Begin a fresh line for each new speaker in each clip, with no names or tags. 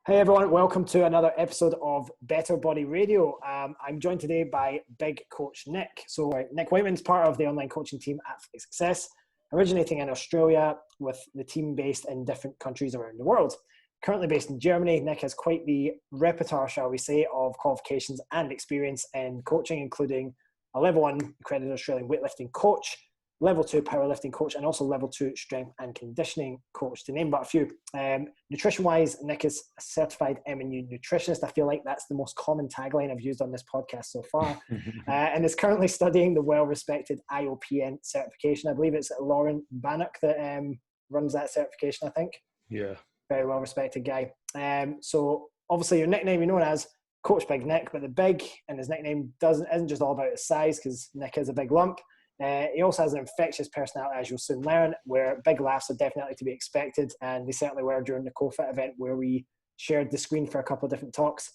Hey everyone, welcome to another episode of Better Body Radio. I'm joined today by big coach Nick. So Nick Whiteman's part of the online coaching team at Success, originating in Australia with the team based in different countries around the world. Currently based in Germany, Nick has quite the repertoire, shall we say, of qualifications and experience in coaching, including a level 1 accredited Australian weightlifting coach, level 2 powerlifting coach, and also level 2 strength and conditioning coach, to name but a few. Nutrition-wise, Nick is a certified M&U nutritionist. I feel like that's the most common tagline I've used on this podcast so far. And is currently studying the well-respected IOPN certification. I believe it's Lauren Bannock that runs that certification, I think.
Yeah.
Very well-respected guy. So obviously your nickname you're known as Coach Big Nick, but the big in his nickname isn't just all about his size, because Nick is a big lump. He also has an infectious personality, as you'll soon learn, where big laughs are definitely to be expected, and they certainly were during the CoFit event where we shared the screen for a couple of different talks.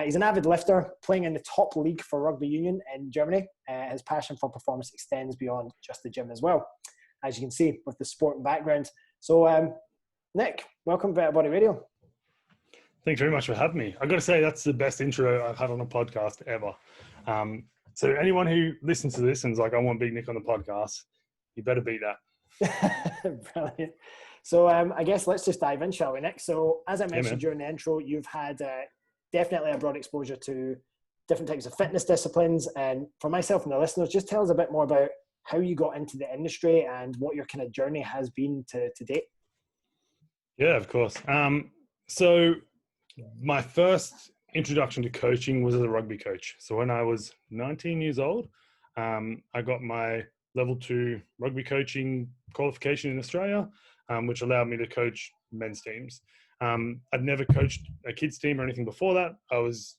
He's an avid lifter, playing in the top league for Rugby Union in Germany. His passion for performance extends beyond just the gym as well, as you can see with the sport background. So, Nick, welcome to Better Body Radio.
Thanks very much for having me. I've got to say, that's the best intro I've had on a podcast ever. So anyone who listens to this and is like, I want Big Nick on the podcast, you better beat that.
Brilliant. So I guess let's just dive in, shall we, Nick? So as I mentioned during the intro, you've had definitely a broad exposure to different types of fitness disciplines. And for myself and the listeners, just tell us a bit more about how you got into the industry and what your kind of journey has been to date.
Yeah, of course. So my first introduction to coaching was as a rugby coach. So when I was 19 years old, I got my level 2 rugby coaching qualification in Australia, which allowed me to coach men's teams. I'd never coached a kids team or anything before that. I was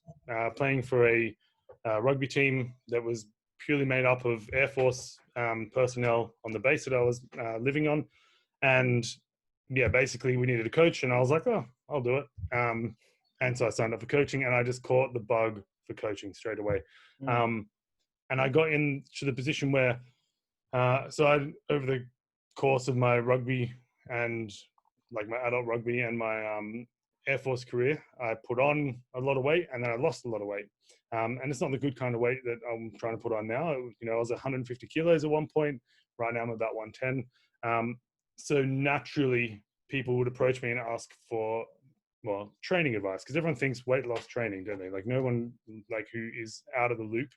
playing for a rugby team that was purely made up of Air Force personnel on the base that I was living on. And yeah, basically we needed a coach, and I was like, oh, I'll do it. And so I signed up for coaching, and I just caught the bug for coaching straight away. And I got into the position where, over the course of my rugby and like my adult rugby and my Air Force career, I put on a lot of weight, and then I lost a lot of weight. And it's not the good kind of weight that I'm trying to put on now. You know, I was 150 kilos at one point. Right now I'm about 110. So naturally, people would approach me and ask for training advice, because everyone thinks weight loss training, don't they? Like no one like who is out of the loop.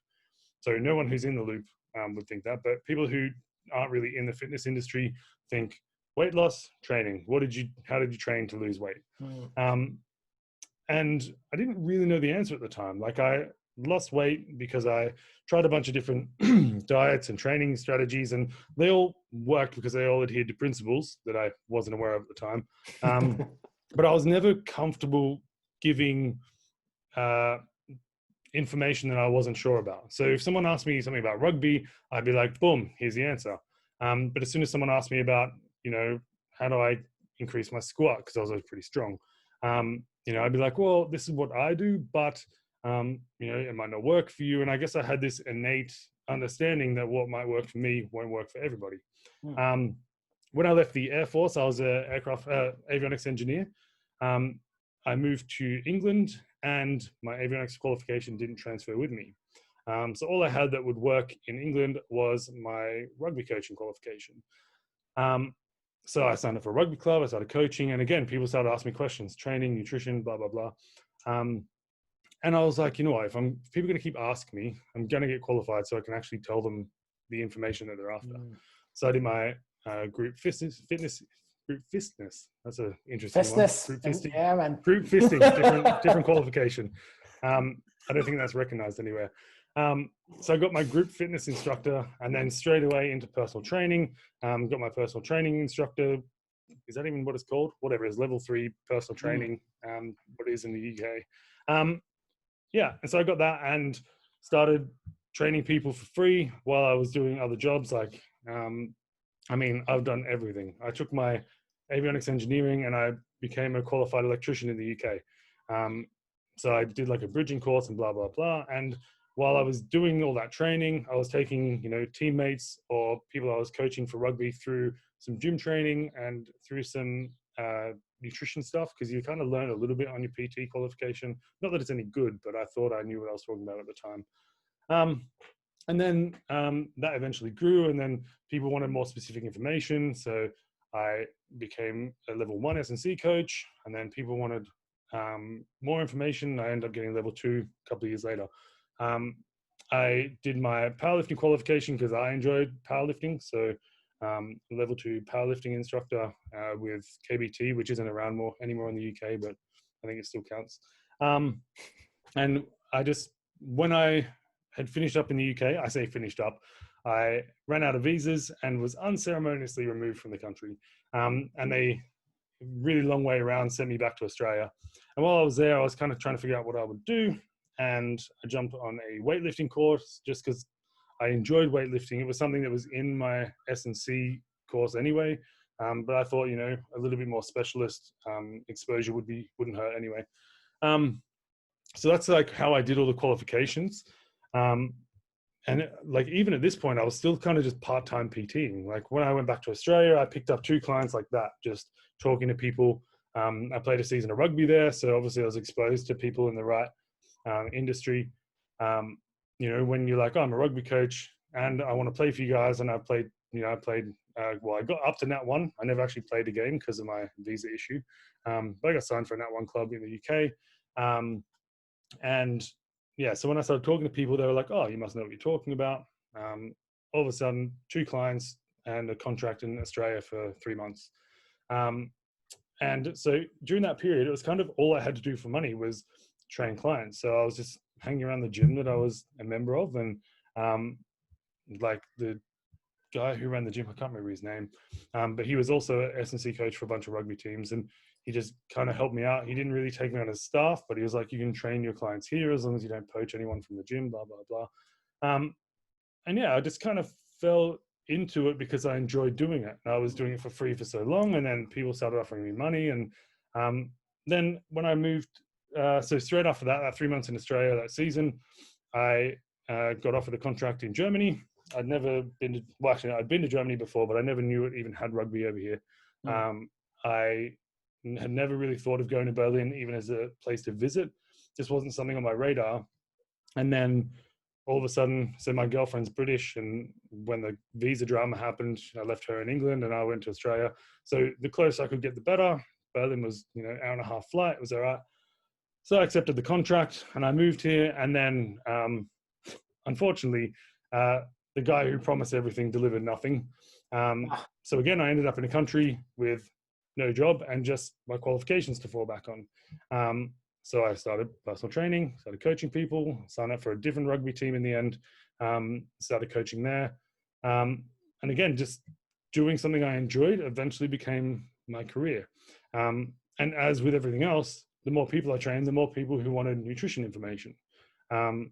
So no one who's in the loop would think that, but people who aren't really in the fitness industry think weight loss training. How did you train to lose weight? And I didn't really know the answer at the time. Like I lost weight because I tried a bunch of different diets and training strategies, and they all worked because they all adhered to principles that I wasn't aware of at the time. But I was never comfortable giving information that I wasn't sure about. So if someone asked me something about rugby, I'd be like, boom, here's the answer. But as soon as someone asked me about, how do I increase my squat, because I was always pretty strong, I'd be like, well, this is what I do, but, it might not work for you. And I guess I had this innate understanding that what might work for me won't work for everybody. When I left the Air Force, I was an aircraft avionics engineer. I moved to England, and my avionics qualification didn't transfer with me. So all I had that would work in England was my rugby coaching qualification. So I signed up for a rugby club. I started coaching, and again, people started asking me questions, training, nutrition, blah, blah, blah. And I was like, you know what, if people are going to keep asking me, I'm going to get qualified so I can actually tell them the information that they're after. So I did my group fitness. That's an interesting one. Group fisting.
Yeah, man.
Group fisting, different qualification. I don't think that's recognized anywhere. So I got my group fitness instructor, and then straight away into personal training. Got my personal training instructor. Is that even what it's called? Whatever it is, level 3 personal training. What it is in the UK. And so I got that and started training people for free while I was doing other jobs. Like, I've done everything. I took my avionics engineering and I became a qualified electrician in the UK. So I did like a bridging course and blah, blah, blah. And while I was doing all that training, I was taking, teammates or people I was coaching for rugby through some gym training and through some, nutrition stuff, because you kind of learn a little bit on your PT qualification. Not that it's any good, but I thought I knew what I was talking about at the time. And then that eventually grew, and then people wanted more specific information. So I became a level 1 S&C coach, and then people wanted more information. I ended up getting level 2 a couple of years later. I did my powerlifting qualification because I enjoyed powerlifting. So level 2 powerlifting instructor with KBT, which isn't around anymore in the UK, but I think it still counts. And I just, when I had finished up in the UK, I say finished up, I ran out of visas and was unceremoniously removed from the country. And they, really long way around, sent me back to Australia. And while I was there, I was kind of trying to figure out what I would do. And I jumped on a weightlifting course just because I enjoyed weightlifting. It was something that was in my S&C course anyway. But I thought, you know, a little bit more specialist exposure wouldn't hurt anyway. So that's like how I did all the qualifications. And like, even at this point, I was still kind of just part-time PTing. Like when I went back to Australia, I picked up 2 clients like that, just talking to people. I played a season of rugby there. So obviously I was exposed to people in the right industry. You know, when you're like, oh, I'm a rugby coach and I want to play for you guys. And I played, well, I got up to Nat 1. I never actually played a game because of my visa issue. But I got signed for a Nat 1 club in the UK. And yeah, so when I started talking to people, they were like, oh, you must know what you're talking about. All of a sudden, 2 clients and a contract in Australia for 3 months. And so during that period, it was kind of all I had to do for money was train clients. So I was just hanging around the gym that I was a member of. And like the guy who ran the gym, I can't remember his name, but he was also an S&C coach for a bunch of rugby teams. And he just kind of helped me out. He didn't really take me on as staff, but he was like, you can train your clients here as long as you don't poach anyone from the gym, blah, blah, blah. And yeah, I just kind of fell into it because I enjoyed doing it. And I was doing it for free for so long. And then people started offering me money. And then when I moved, so straight after that 3 months in Australia, that season, I got offered a contract in Germany. I'd never been to, well, actually, I'd been to Germany before, but I never knew it even had rugby over here. I had never really thought of going to Berlin even as a place to visit. Just wasn't something on my radar. And then all of a sudden, so my girlfriend's British, and when the visa drama happened, I left her in England and I went to Australia. So the closer I could get, the better. Berlin was, hour and a half flight. It was all right. So I accepted the contract and I moved here. And then, unfortunately, the guy who promised everything delivered nothing. So again, I ended up in a country with no job and just my qualifications to fall back on. So I started personal training, started coaching people, signed up for a different rugby team in the end, started coaching there. And again, just doing something I enjoyed eventually became my career. And as with everything else, the more people I trained, the more people who wanted nutrition information. And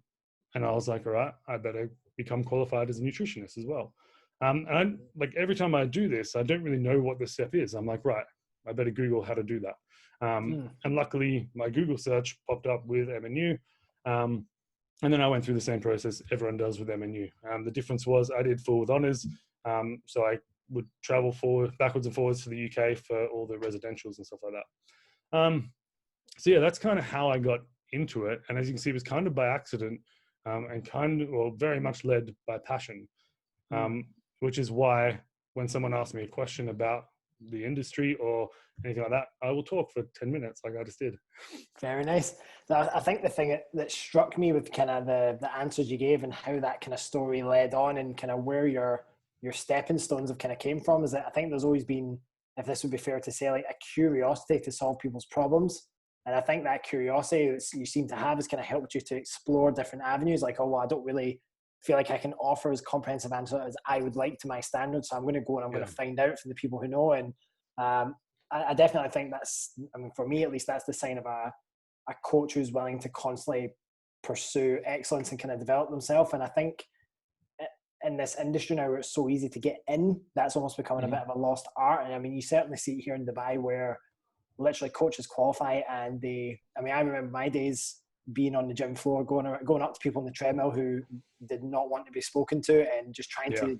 I was like, all right, I better become qualified as a nutritionist as well. And like every time I do this, I don't really know what the step is. I'm like, right, I better Google how to do that. And luckily my Google search popped up with MNU. And then I went through the same process everyone does with MNU. The difference was I did full with honors. So I would travel backwards and forwards to the UK for all the residentials and stuff like that. So yeah, that's kind of how I got into it. And as you can see, it was kind of by accident and very much led by passion, which is why when someone asks me a question about the industry or anything like that, I will talk for 10 minutes like I just did.
Very nice. So I think the thing that struck me with kind of the answers you gave and how that kind of story led on and kind of where your stepping stones have kind of came from is that I think there's always been, if this would be fair to say, like a curiosity to solve people's problems. And I think that curiosity that you seem to have has kind of helped you to explore different avenues. Like, oh, well, I don't really feel like I can offer as comprehensive answer as I would like to my standards. So I'm going to go and I'm going to find out from the people who know. And I definitely think that's, I mean, for me at least, that's the sign of a coach who's willing to constantly pursue excellence and kind of develop themselves. And I think in this industry now where it's so easy to get in, that's almost becoming a bit of a lost art. And I mean, you certainly see it here in Dubai where literally coaches qualify and I remember my days being on the gym floor, going up to people on the treadmill who did not want to be spoken to and just trying to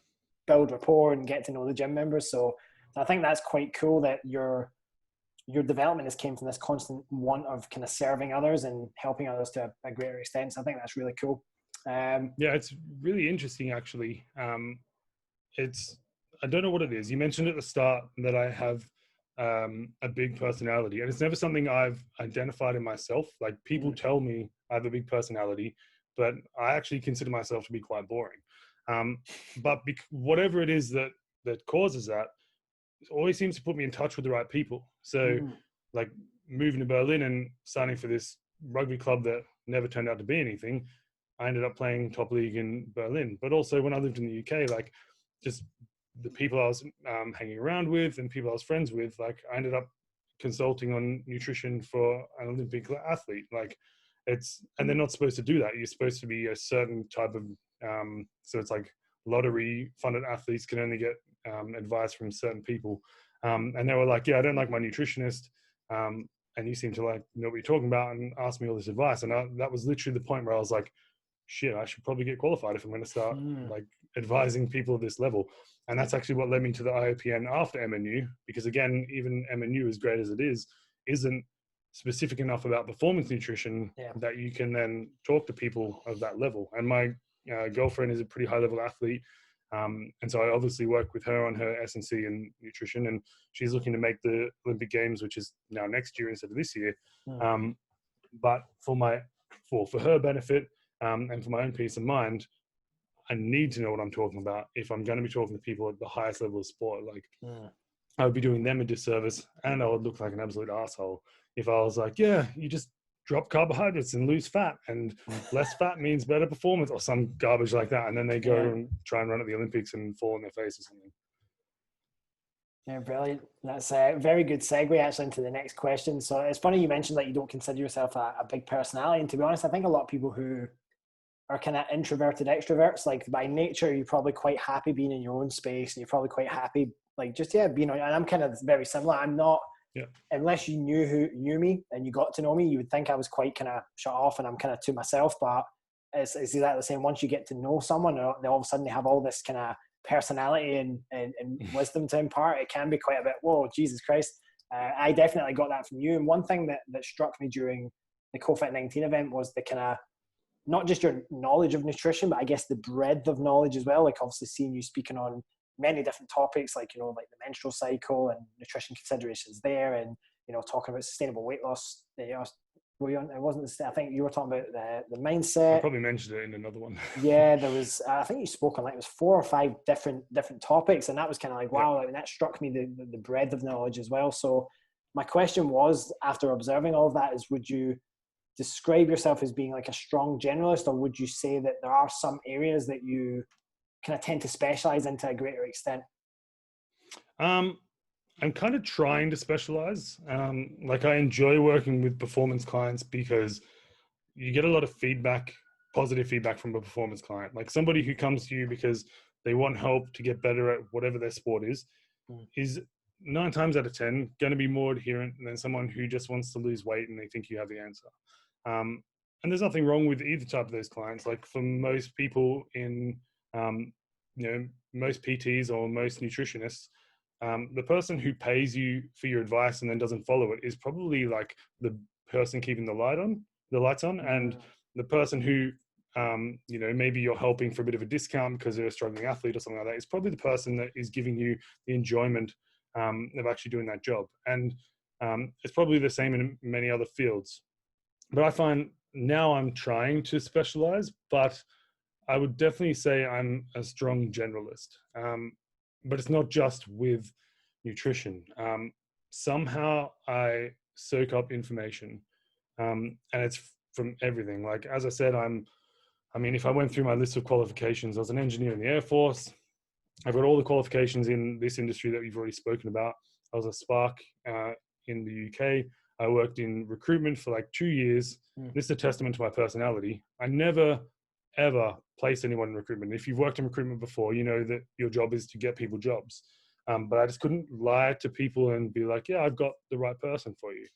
build rapport and get to know the gym members. So I think that's quite cool that you're your development has came from this constant want of kind of serving others and helping others to a greater extent. So I think that's really cool.
Yeah, it's really interesting actually. I don't know what it is. You mentioned at the start that I have a big personality, and it's never something I've identified in myself. Like people tell me I have a big personality, but I actually consider myself to be quite boring. But whatever it is that causes that, it always seems to put me in touch with the right people. So like moving to Berlin and signing for this rugby club that never turned out to be anything, I ended up playing top league in Berlin. But also when I lived in the UK, like just the people I was hanging around with and people I was friends with, like I ended up consulting on nutrition for an Olympic athlete. Like and they're not supposed to do that. You're supposed to be a certain type of, so it's like lottery funded athletes can only get advice from certain people. And they were like, yeah, I don't like my nutritionist. And you seem to like know what you're talking about, and asked me all this advice. And that was literally the point where I was like, shit, I should probably get qualified if I'm going to start like advising people at this level. And that's actually what led me to the IOPN after MNU, because again, even MNU, as great as it is, isn't specific enough about performance nutrition that you can then talk to people of that level. And my girlfriend is a pretty high level athlete. And so I obviously work with her on her S&C in nutrition, and she's looking to make the Olympic Games, which is now next year instead of this year. But for her benefit, and for my own peace of mind, I need to know what I'm talking about if I'm going to be talking to people at the highest level of sport. Like I would be doing them a disservice, and I would look like an absolute asshole if I was like, yeah, you just drop carbohydrates and lose fat, and less fat means better performance, or some garbage like that. And then they go and try and run at the Olympics and fall on their face or something.
Yeah, brilliant. That's a very good segue actually into the next question. So it's funny you mentioned that you don't consider yourself a big personality. And to be honest, I think a lot of people who are kind of introverted extroverts, like by nature, you're probably quite happy being in your own space, and you're probably quite happy, like just, being on. And I'm kind of very similar. I'm not, unless you knew me and you got to know me, you would think I was quite kind of shut off and I'm kind of to myself. But it's exactly the same. Once you get to know someone, they all of a sudden they have all this kind of personality and wisdom to impart. It can be quite a bit, whoa, Jesus Christ. I definitely got that from you. And one thing that struck me during the COVID-19 event was the kind of, not just your knowledge of nutrition, but I guess the breadth of knowledge as well. Like obviously seeing you speaking on many different topics, like, like the menstrual cycle and nutrition considerations there, and, talking about sustainable weight loss. It wasn't, I think you were talking about the mindset.
I probably mentioned it in another one.
Yeah, there was, I think you spoke on like, it was 4 or 5 different topics. And that was kind of like, wow, like, that struck me, the breadth of knowledge as well. So my question was, after observing all of that, is would you describe yourself as being like a strong generalist, or would you say that there are some areas that you kind of tend to specialize into a greater extent?
I'm kind of trying to specialize. Like I enjoy working with performance clients because you get a lot of feedback, positive feedback from a performance client. Like somebody who comes to you because they want help to get better at whatever their sport is 9 times out of 10 going to be more adherent than someone who just wants to lose weight and they think you have the answer. And there's nothing wrong with either type of those clients. Like for most people in, most PTs or most nutritionists, the person who pays you for your advice and then doesn't follow it is probably like the person keeping the lights on, and the person who, maybe you're helping for a bit of a discount because they're a struggling athlete or something like that, is probably the person that is giving you the enjoyment of actually doing that job. And it's probably the same in many other fields. But I find now I'm trying to specialize, but I would definitely say I'm a strong generalist. But it's not just with nutrition. Somehow I soak up information, and it's from everything. Like, as I said, if I went through my list of qualifications, I was an engineer in the Air Force. I've got all the qualifications in this industry that we've already spoken about. I was a Spark in the UK. I worked in recruitment for like 2 years. This is a testament to my personality. I never, ever placed anyone in recruitment. If you've worked in recruitment before, you know that your job is to get people jobs. But I just couldn't lie to people and be like, yeah, I've got the right person for you.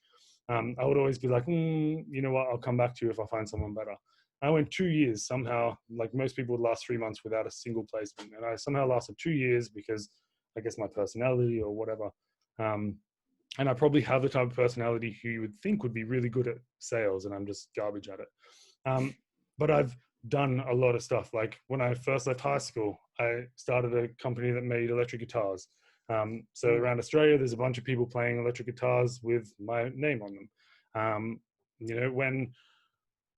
I would always be like, you know what, I'll come back to you if I find someone better. I went 2 years somehow, like most people would last 3 months without a single placement. And I somehow lasted 2 years because I guess my personality or whatever. And I probably have the type of personality who you would think would be really good at sales, and I'm just garbage at it. But I've done a lot of stuff. Like when I first left high school, I started a company that made electric guitars. So around Australia, there's a bunch of people playing electric guitars with my name on them.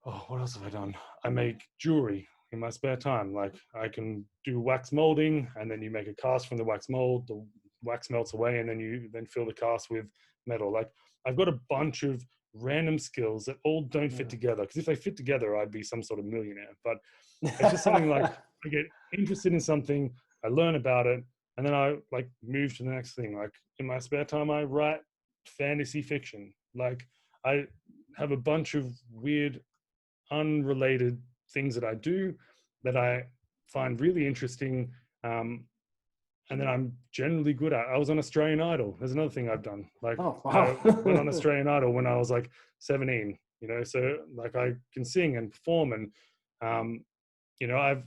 What else have I done? I make jewelry in my spare time. Like I can do wax molding, and then you make a cast from the wax mold. The wax melts away, and then you fill the cast with metal. Like I've got a bunch of random skills that all don't fit together. Because if they fit together, I'd be some sort of millionaire. But it's just something like I get interested in something, I learn about it, and then I like move to the next thing. Like in my spare time, I write fantasy fiction. Like I have a bunch of weird, unrelated things that I do that I find really interesting, and then I'm generally good at. I was on Australian Idol. There's another thing I've done. Like I went on Australian Idol when I was like 17, so like I can sing and perform, and I've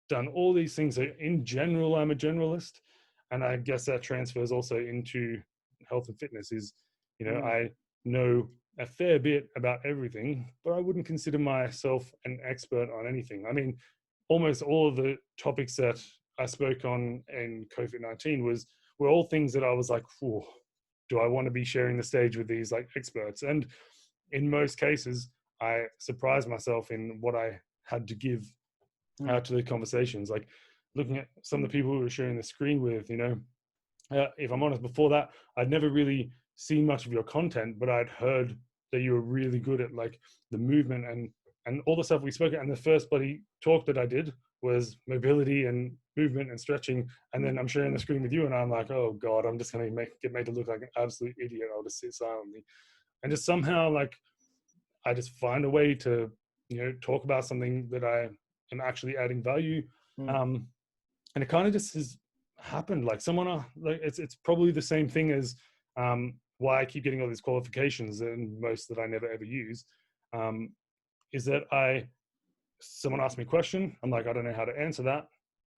done all these things. So in general, I'm a generalist, and I guess that transfers also into health and fitness. I know a fair bit about everything, but I wouldn't consider myself an expert on anything. I mean, almost all of the topics that I spoke on in COVID-19 were all things that I was like, do I want to be sharing the stage with these like experts? And in most cases, I surprised myself in what I had to give out to the conversations. Like looking at some of the people who were sharing the screen with, if I'm honest, before that, I'd never really seen much of your content, but I'd heard that you were really good at like the movement and all the stuff we spoke about. And the first bloody talk that I did was mobility and movement and stretching. And then I'm sharing the screen with you, and I'm like, oh God, I'm just going to get made to look like an absolute idiot. I'll just sit silently. And just somehow like, I just find a way to, talk about something that I am actually adding value. And it kind of just has happened. Like someone, like it's probably the same thing as why I keep getting all these qualifications, and most that I never ever use, is that someone asked me a question. I'm like, I don't know how to answer that.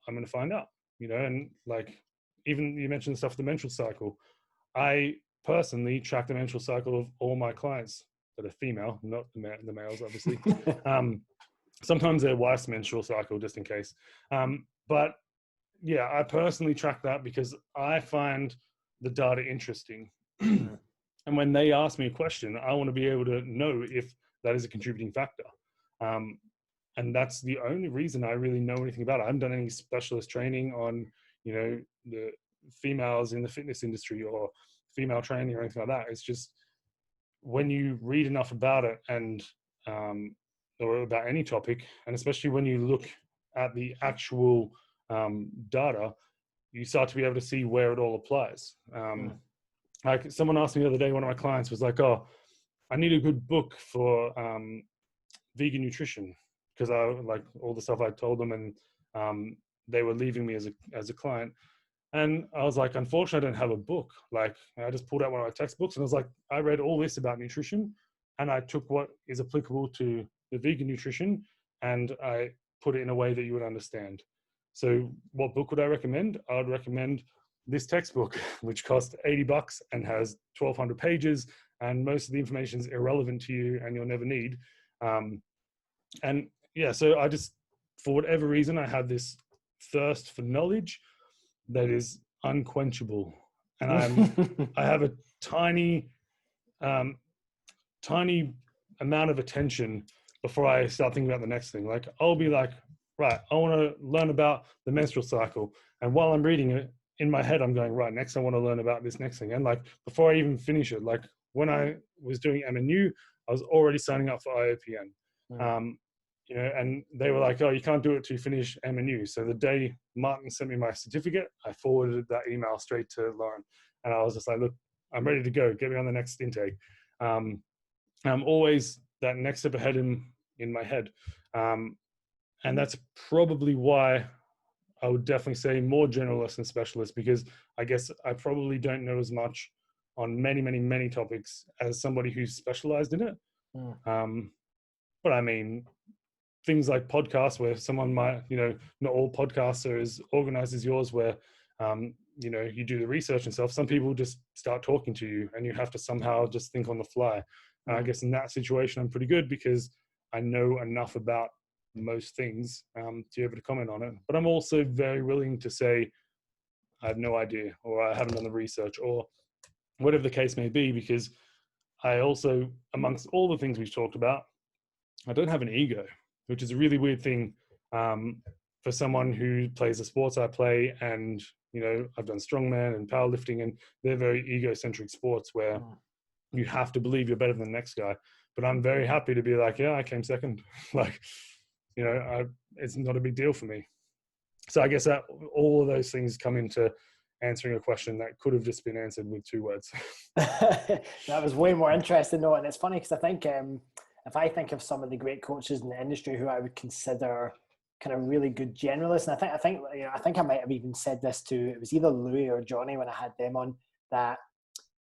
I'm going to find out, and like, even you mentioned the stuff, the menstrual cycle. I personally track the menstrual cycle of all my clients that are female, not the males, obviously. Sometimes their wife's menstrual cycle, just in case. But yeah, I personally track that because I find the data interesting. And when they ask me a question, I want to be able to know if that is a contributing factor. And that's the only reason I really know anything about it. I haven't done any specialist training on, the females in the fitness industry or female training or anything like that. It's just when you read enough about it and or about any topic, and especially when you look at the actual data, you start to be able to see where it all applies. Like someone asked me the other day, one of my clients was like, oh, I need a good book for vegan nutrition, because I like all the stuff I told them, and they were leaving me as a client. And I was like, unfortunately, I don't have a book. Like I just pulled out one of my textbooks, and I was like, I read all this about nutrition, and I took what is applicable to the vegan nutrition, and I put it in a way that you would understand. So what book would I recommend? I would recommend this textbook, which cost $80 and has 1,200 pages, and most of the information is irrelevant to you and you'll never need. And yeah, so I just, for whatever reason, I have this thirst for knowledge that is unquenchable. And I have a tiny amount of attention before I start thinking about the next thing. Like I'll be like, right, I want to learn about the menstrual cycle. And while I'm reading it, in my head, I'm going, right, next I want to learn about this next thing. And like, before I even finish it, like when I was doing MNU, I was already signing up for IOPN. And they were like, oh, you can't do it till you finish MNU. So the day Martin sent me my certificate, I forwarded that email straight to Lauren. And I was just like, look, I'm ready to go. Get me on the next intake. I'm always that next step ahead in my head. And that's probably why I would definitely say more generalist than specialist, because I guess I probably don't know as much on many, many, many topics as somebody who's specialized in it. But I mean, things like podcasts where someone might, not all podcasts are as organized as yours, where you do the research and stuff, some people just start talking to you and you have to somehow just think on the fly. I guess in that situation, I'm pretty good because I know enough about most things to be able to comment on it. But I'm also very willing to say, I have no idea, or I haven't done the research, or whatever the case may be, because I also, amongst all the things we've talked about, I don't have an ego, which is a really weird thing for someone who plays the sports I play. And, I've done strongman and powerlifting, and they're very egocentric sports where you have to believe you're better than the next guy. But I'm very happy to be like, yeah, I came second. Like, it's not a big deal for me. So I guess that all of those things come into answering a question that could have just been answered with 2 words.
That was way more interesting though. And it's funny because I think if I think of some of the great coaches in the industry who I would consider kind of really good generalists, and I think I might have even said this to, it was either Louis or Johnny when I had them on, that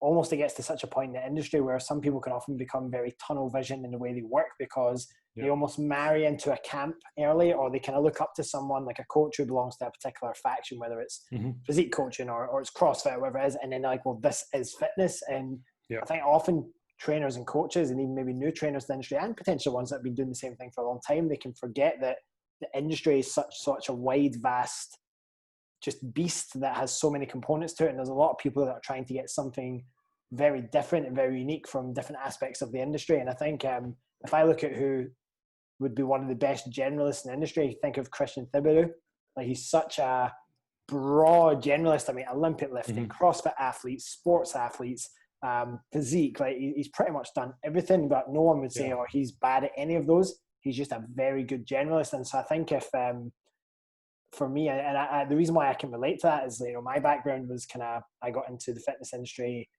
almost it gets to such a point in the industry where some people can often become very tunnel vision in the way they work because they almost marry into a camp early, or they kind of look up to someone like a coach who belongs to a particular faction, whether it's physique coaching or it's CrossFit or whatever it is, and then they're like, well, this is fitness. And I think often trainers and coaches, and even maybe new trainers in the industry and potential ones that have been doing the same thing for a long time, they can forget that the industry is such a wide, vast just beast that has so many components to it, and there's a lot of people that are trying to get something very different and very unique from different aspects of the industry. And I think if I look at who would be one of the best generalists in the industry, think of Christian Thibaudeau. Like, he's such a broad generalist. I mean, Olympic lifting, CrossFit athletes, sports athletes, physique, like he's pretty much done everything, but no one would say, oh, he's bad at any of those. He's just a very good generalist. And so I think if for me, and the reason why I can relate to that is, my background was I got into the fitness industry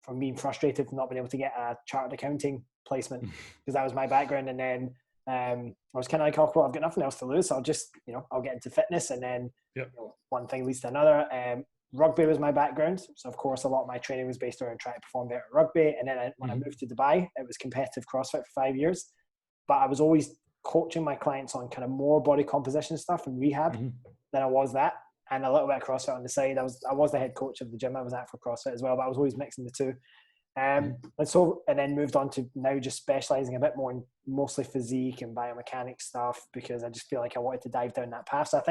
from being frustrated from not being able to get a chartered accounting placement, because that was my background. And then I was kind of like, oh, well, I've got nothing else to lose, so I'll just, I'll get into fitness. And then one thing leads to another. Rugby was my background, so of course a lot of my training was based around trying to perform better at rugby. And then when I moved to Dubai, it was competitive CrossFit for 5 years. But I was always coaching my clients on kind of more body composition stuff and rehab than I was that, and a little bit of CrossFit on the side. I was the head coach of the gym I was at for CrossFit as well, but I was always mixing the two. And then moved on to now just specializing a bit more in mostly physique and biomechanics stuff, because I just feel like I wanted to dive down that path. So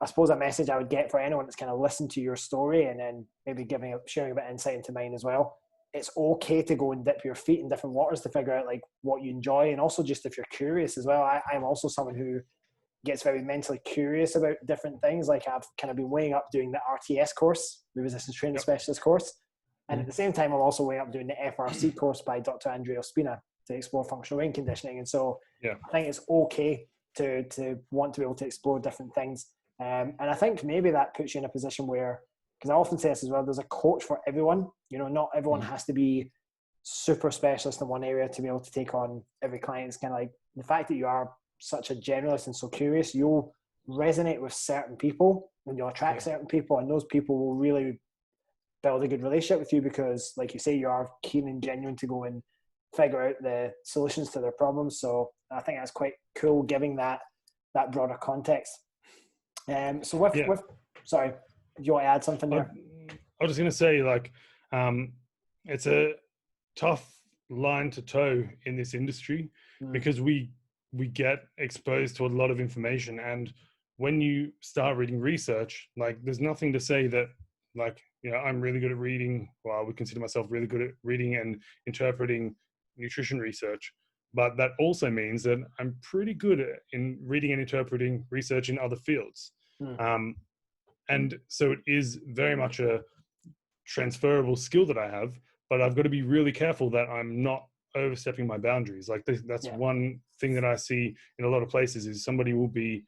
I suppose a message I would get for anyone that's kind of listened to your story and then maybe sharing a bit of insight into mine as well. It's okay to go and dip your feet in different waters to figure out like what you enjoy, and also just if you're curious as well. I'm also someone who gets very mentally curious about different things. Like, I've kind of been weighing up doing the RTS course, the resistance training specialist course. And at the same time, I'm also weighing up doing the FRC course by Dr. Andrea Ospina to explore functional weight conditioning. And so I think it's okay to want to be able to explore different things. And I think maybe that puts you in a position where, because I often say this as well, there's a coach for everyone. Not everyone has to be super specialist in one area to be able to take on every client. It's kind of like the fact that you are such a generalist and so curious, you'll resonate with certain people and you'll attract certain people, and those people will really build a good relationship with you because, like you say, you are keen and genuine to go and figure out the solutions to their problems. So I think that's quite cool, giving that broader context. So sorry, do you want to add something there?
I was just going to say, like, it's a tough line to toe in this industry because we get exposed to a lot of information. And when you start reading research, like, there's nothing to say that, like, I'm really good at reading. Well, I would consider myself really good at reading and interpreting nutrition research. But that also means that I'm pretty good in reading and interpreting research in other fields. And so it is very much a transferable skill that I have, but I've got to be really careful that I'm not overstepping my boundaries. Like, that's one thing that I see in a lot of places is somebody will be,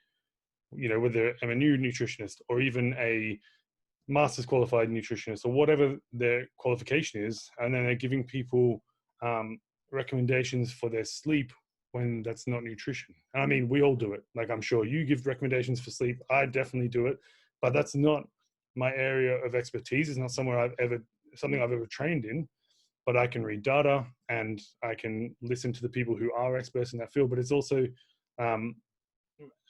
whether I'm a new nutritionist or even a master's qualified nutritionist or whatever their qualification is, and then they're giving people recommendations for their sleep when that's not nutrition. And I mean, we all do it. Like, I'm sure you give recommendations for sleep. I definitely do it, but that's not my area of expertise. It's not something I've ever trained in, but I can read data and I can listen to the people who are experts in that field. But it's also,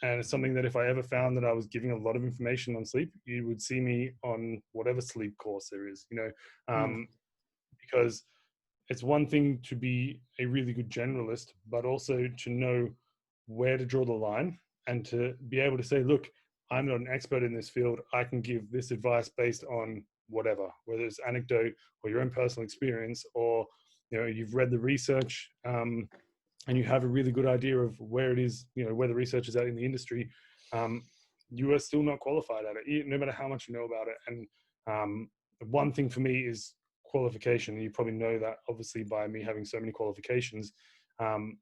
And it's something that if I ever found that I was giving a lot of information on sleep, you would see me on whatever sleep course there is, because it's one thing to be a really good generalist, but also to know where to draw the line and to be able to say, look, I'm not an expert in this field. I can give this advice based on whatever, whether it's anecdote or your own personal experience, or, you've read the research, and you have a really good idea of where it is, where the research is at in the industry. You are still not qualified at it, no matter how much you know about it. And one thing for me is qualification. You probably know that, obviously, by me having so many qualifications. And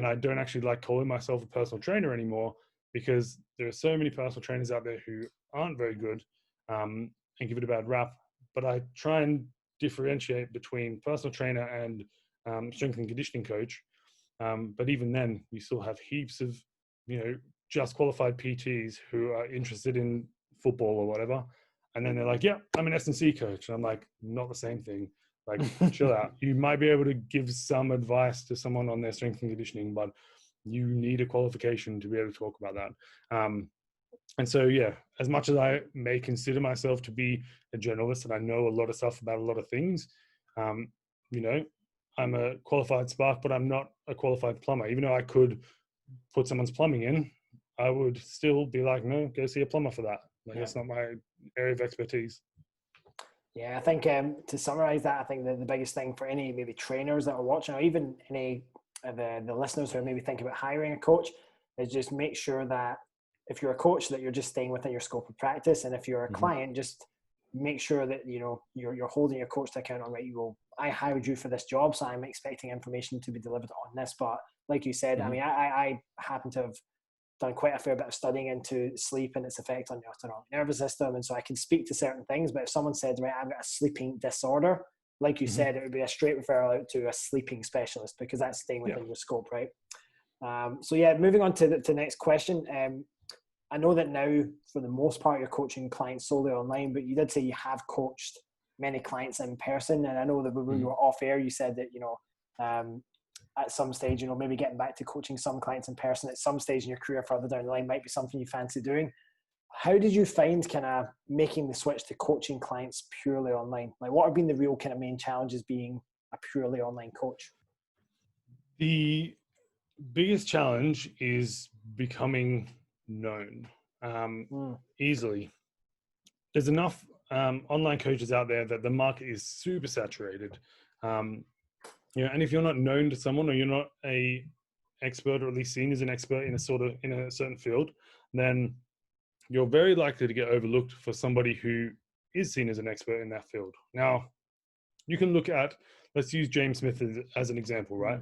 I don't actually like calling myself a personal trainer anymore, because there are so many personal trainers out there who aren't very good, and give it a bad rap. But I try and differentiate between personal trainer and strength and conditioning coach. But even then, you still have heaps of, just qualified PTs who are interested in football or whatever. And then they're like, yeah, I'm an S&C coach. And I'm like, not the same thing. Like, chill out. You might be able to give some advice to someone on their strength and conditioning, but you need a qualification to be able to talk about that. And so, yeah, as much as I may consider myself to be a generalist and I know a lot of stuff about a lot of things, I'm a qualified spark, but I'm not a qualified plumber. Even though I could put someone's plumbing in, I would still be like, no, go see a plumber for that. Like, that's not my area of expertise.
Yeah, I think to summarize that, I think the biggest thing for any maybe trainers that are watching, or even any of the listeners who are maybe thinking about hiring a coach, is just make sure that if you're a coach, that you're just staying within your scope of practice. And if you're a client, just make sure that, you're holding your coach to account on, right, you go, I hired you for this job, so I'm expecting information to be delivered on this. But like you said, I mean, I happen to have done quite a fair bit of studying into sleep and its effect on your autonomic nervous system. And so I can speak to certain things, but if someone said, right, I've got a sleeping disorder, like you said, it would be a straight referral out to a sleeping specialist, because that's staying within your scope, right? So yeah, moving on to the next question. I know that now, for the most part, you're coaching clients solely online, but you did say you have coached many clients in person. And I know that when you were off air, you said that, at some stage, maybe getting back to coaching some clients in person at some stage in your career further down the line might be something you fancy doing. How did you find kind of making the switch to coaching clients purely online? Like, what have been the real kind of main challenges being a purely online coach?
The biggest challenge is becoming known easily. There's enough online coaches out there that the market is super saturated. And if you're not known to someone, or you're not a expert, or at least seen as an expert in a certain field, then you're very likely to get overlooked for somebody who is seen as an expert in that field. Now, you can look at, let's use James Smith as an example, right?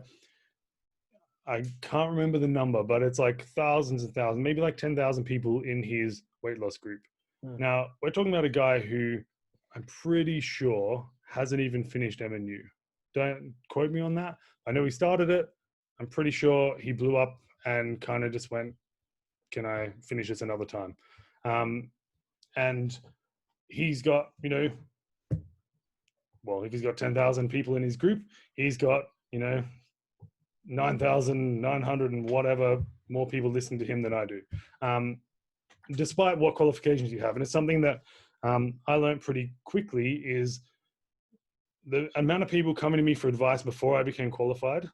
I can't remember the number, but it's like thousands and thousands, maybe like 10,000 people in his weight loss group. Now, we're talking about a guy who I'm pretty sure hasn't even finished MNU. Don't quote me on that. I know he started it. I'm pretty sure he blew up and kind of just went, can I finish this another time? And he's got, if he's got 10,000 people in his group, he's got, 9,900 and whatever more people listen to him than I do. Despite what qualifications you have. And it's something that I learned pretty quickly, is the amount of people coming to me for advice before I became qualified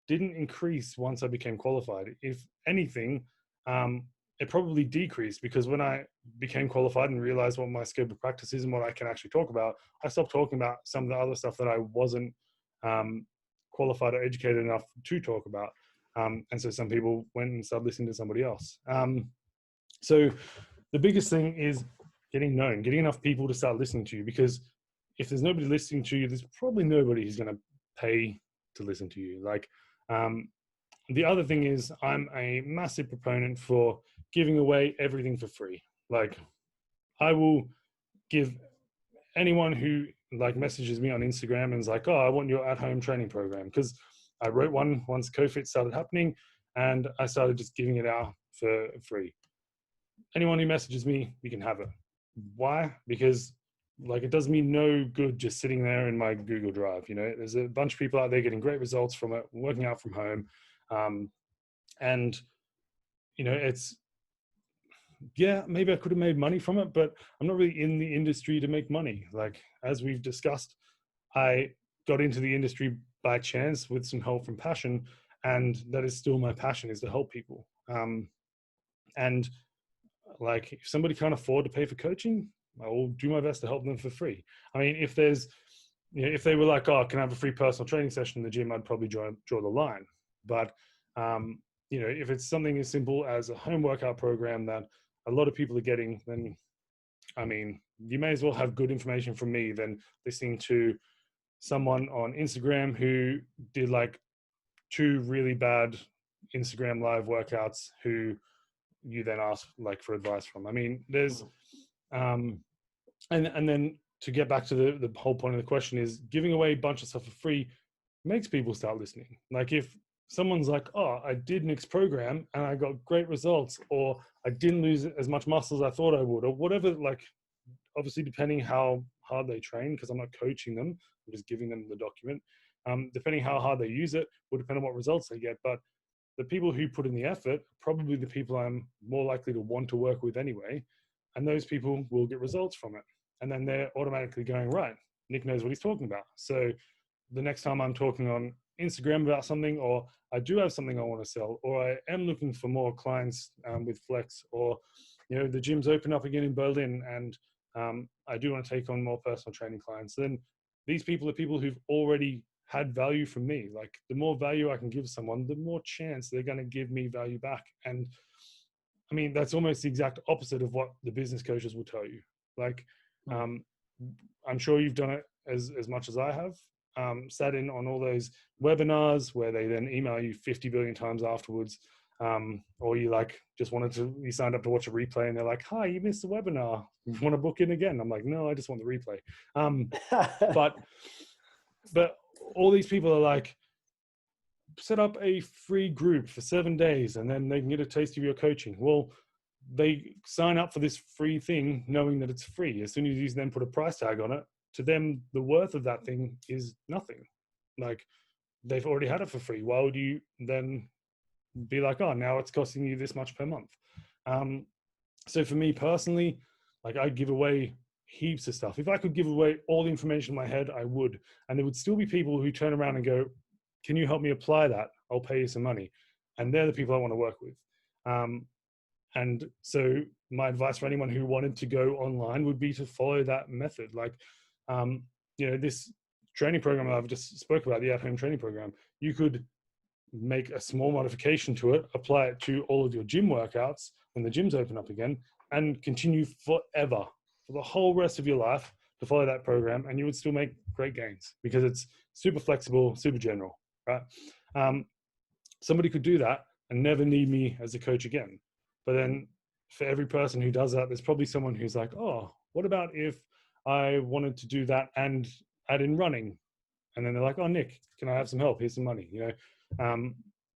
didn't increase once I became qualified. If anything, it probably decreased, because when I became qualified and realized what my scope of practice is and what I can actually talk about, I stopped talking about some of the other stuff that I wasn't qualified or educated enough to talk about. And so some people went and started listening to somebody else. So the biggest thing is getting known, getting enough people to start listening to you, because if there's nobody listening to you, there's probably nobody who's going to pay to listen to you. Like, the other thing is, I'm a massive proponent for giving away everything for free. Like, I will give anyone who messages me on Instagram and is like, oh, I want your at-home training program, because I wrote one once CoFit started happening, and I started just giving it out for free. Anyone who messages me, you can have it. Why? Because it does me no good just sitting there in my Google Drive. There's a bunch of people out there getting great results from it, working out from home. And it's, yeah, maybe I could have made money from it, but I'm not really in the industry to make money. Like, as we've discussed, I got into the industry by chance with some help from passion, and that is still my passion, is to help people. And like, if somebody can't afford to pay for coaching, I will do my best to help them for free. I mean, if there's, if they were like, oh, can I have a free personal training session in the gym, I'd probably draw the line. But, if it's something as simple as a home workout program that a lot of people are getting, then, I mean, you may as well have good information from me than listening to someone on Instagram who did like 2 really bad Instagram live workouts who you then ask like for advice from. I mean, there's, and then to get back to the whole point of the question is, giving away a bunch of stuff for free makes people start listening. Like, if someone's like, oh, I did Nick's program and I got great results, or I didn't lose as much muscle as I thought I would, or whatever, like, obviously depending how hard they train, because I'm not coaching them, I'm just giving them the document. Depending how hard they use it will depend on what results they get. But the people who put in the effort are probably the people I'm more likely to want to work with anyway. And those people will get results from it. And then they're automatically going, right, Nick knows what he's talking about. So the next time I'm talking on Instagram about something, or I do have something I want to sell, or I am looking for more clients with Flex, or, the gym's open up again in Berlin and I do want to take on more personal training clients, then these people are people who've already had value from me. Like, the more value I can give someone, the more chance they're going to give me value back. And I mean, that's almost the exact opposite of what the business coaches will tell you. Like, I'm sure you've done it as much as I have. Sat in on all those webinars where they then email you 50 billion times afterwards. Or you you signed up to watch a replay and they're like, hi, you missed the webinar. You want to book in again? I'm like, no, I just want the replay. But all these people are like, set up a free group for 7 days and then they can get a taste of your coaching. Well, they sign up for this free thing knowing that it's free. As soon as you then put a price tag on it, to them, the worth of that thing is nothing. Like, they've already had it for free. Why would you then be like, oh, now it's costing you this much per month? So for me personally, like, I give away heaps of stuff. If I could give away all the information in my head, I would. And there would still be people who turn around and go, can you help me apply that? I'll pay you some money. And they're the people I want to work with. And so my advice for anyone who wanted to go online would be to follow that method. Like, this training program I've just spoke about, the at-home training program, you could make a small modification to it, apply it to all of your gym workouts when the gyms open up again, and continue forever, for the whole rest of your life, to follow that program, and you would still make great gains because it's super flexible, super general, right? Somebody could do that and never need me as a coach again. But then for every person who does that, there's probably someone who's like, oh, what about if I wanted to do that and add in running? And then they're like, oh, Nick, can I have some help? Here's some money,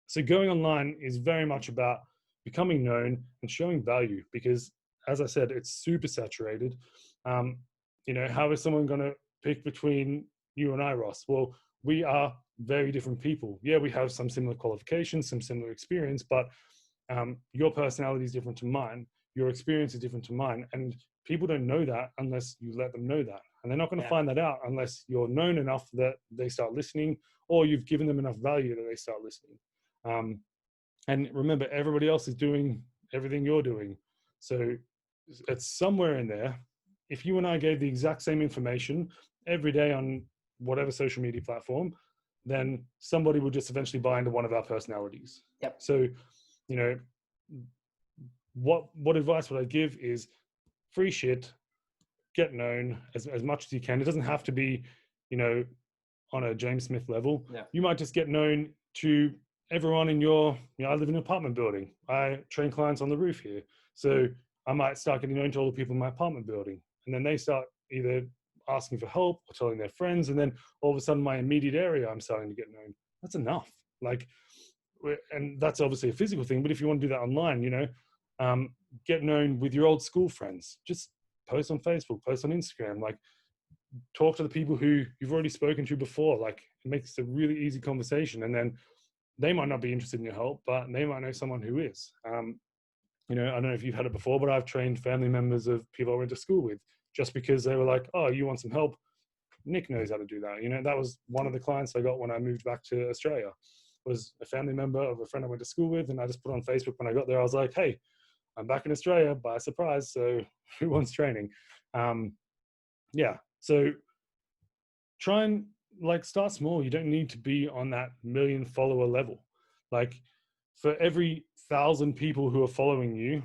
So going online is very much about becoming known and showing value, because, as I said, it's super saturated. How is someone going to pick between you and I, Ross? Well, we are very different people. Yeah, we have some similar qualifications, some similar experience, but your personality is different to mine. Your experience is different to mine. And people don't know that unless you let them know that. And they're not going to find that out unless you're known enough that they start listening, or you've given them enough value that they start listening. And remember, everybody else is doing everything you're doing. So it's somewhere in there. If you and I gave the exact same information every day on whatever social media platform, then somebody will just eventually buy into one of our personalities.
Yep.
So, what advice would I give is free shit, get known as much as you can. It doesn't have to be, on a James Smith level.
Yeah.
You might just get known to everyone in your, I live in an apartment building. I train clients on the roof here. So I might start getting known to all the people in my apartment building. And then they start either asking for help or telling their friends. And then all of a sudden, my immediate area, I'm starting to get known. That's enough. And that's obviously a physical thing. But if you want to do that online, get known with your old school friends. Just post on Facebook, post on Instagram, talk to the people who you've already spoken to before. It makes a really easy conversation. And then they might not be interested in your help, but they might know someone who is. I don't know if you've had it before, but I've trained family members of people I went to school with just because they were like, oh, you want some help? Nick knows how to do that. That was one of the clients I got when I moved back to Australia, was a family member of a friend I went to school with. And I just put on Facebook when I got there, I was like, hey, I'm back in Australia by surprise. So who wants training? So try and start small. You don't need to be on that 1 million follower level. Like for every 1,000 people who are following you,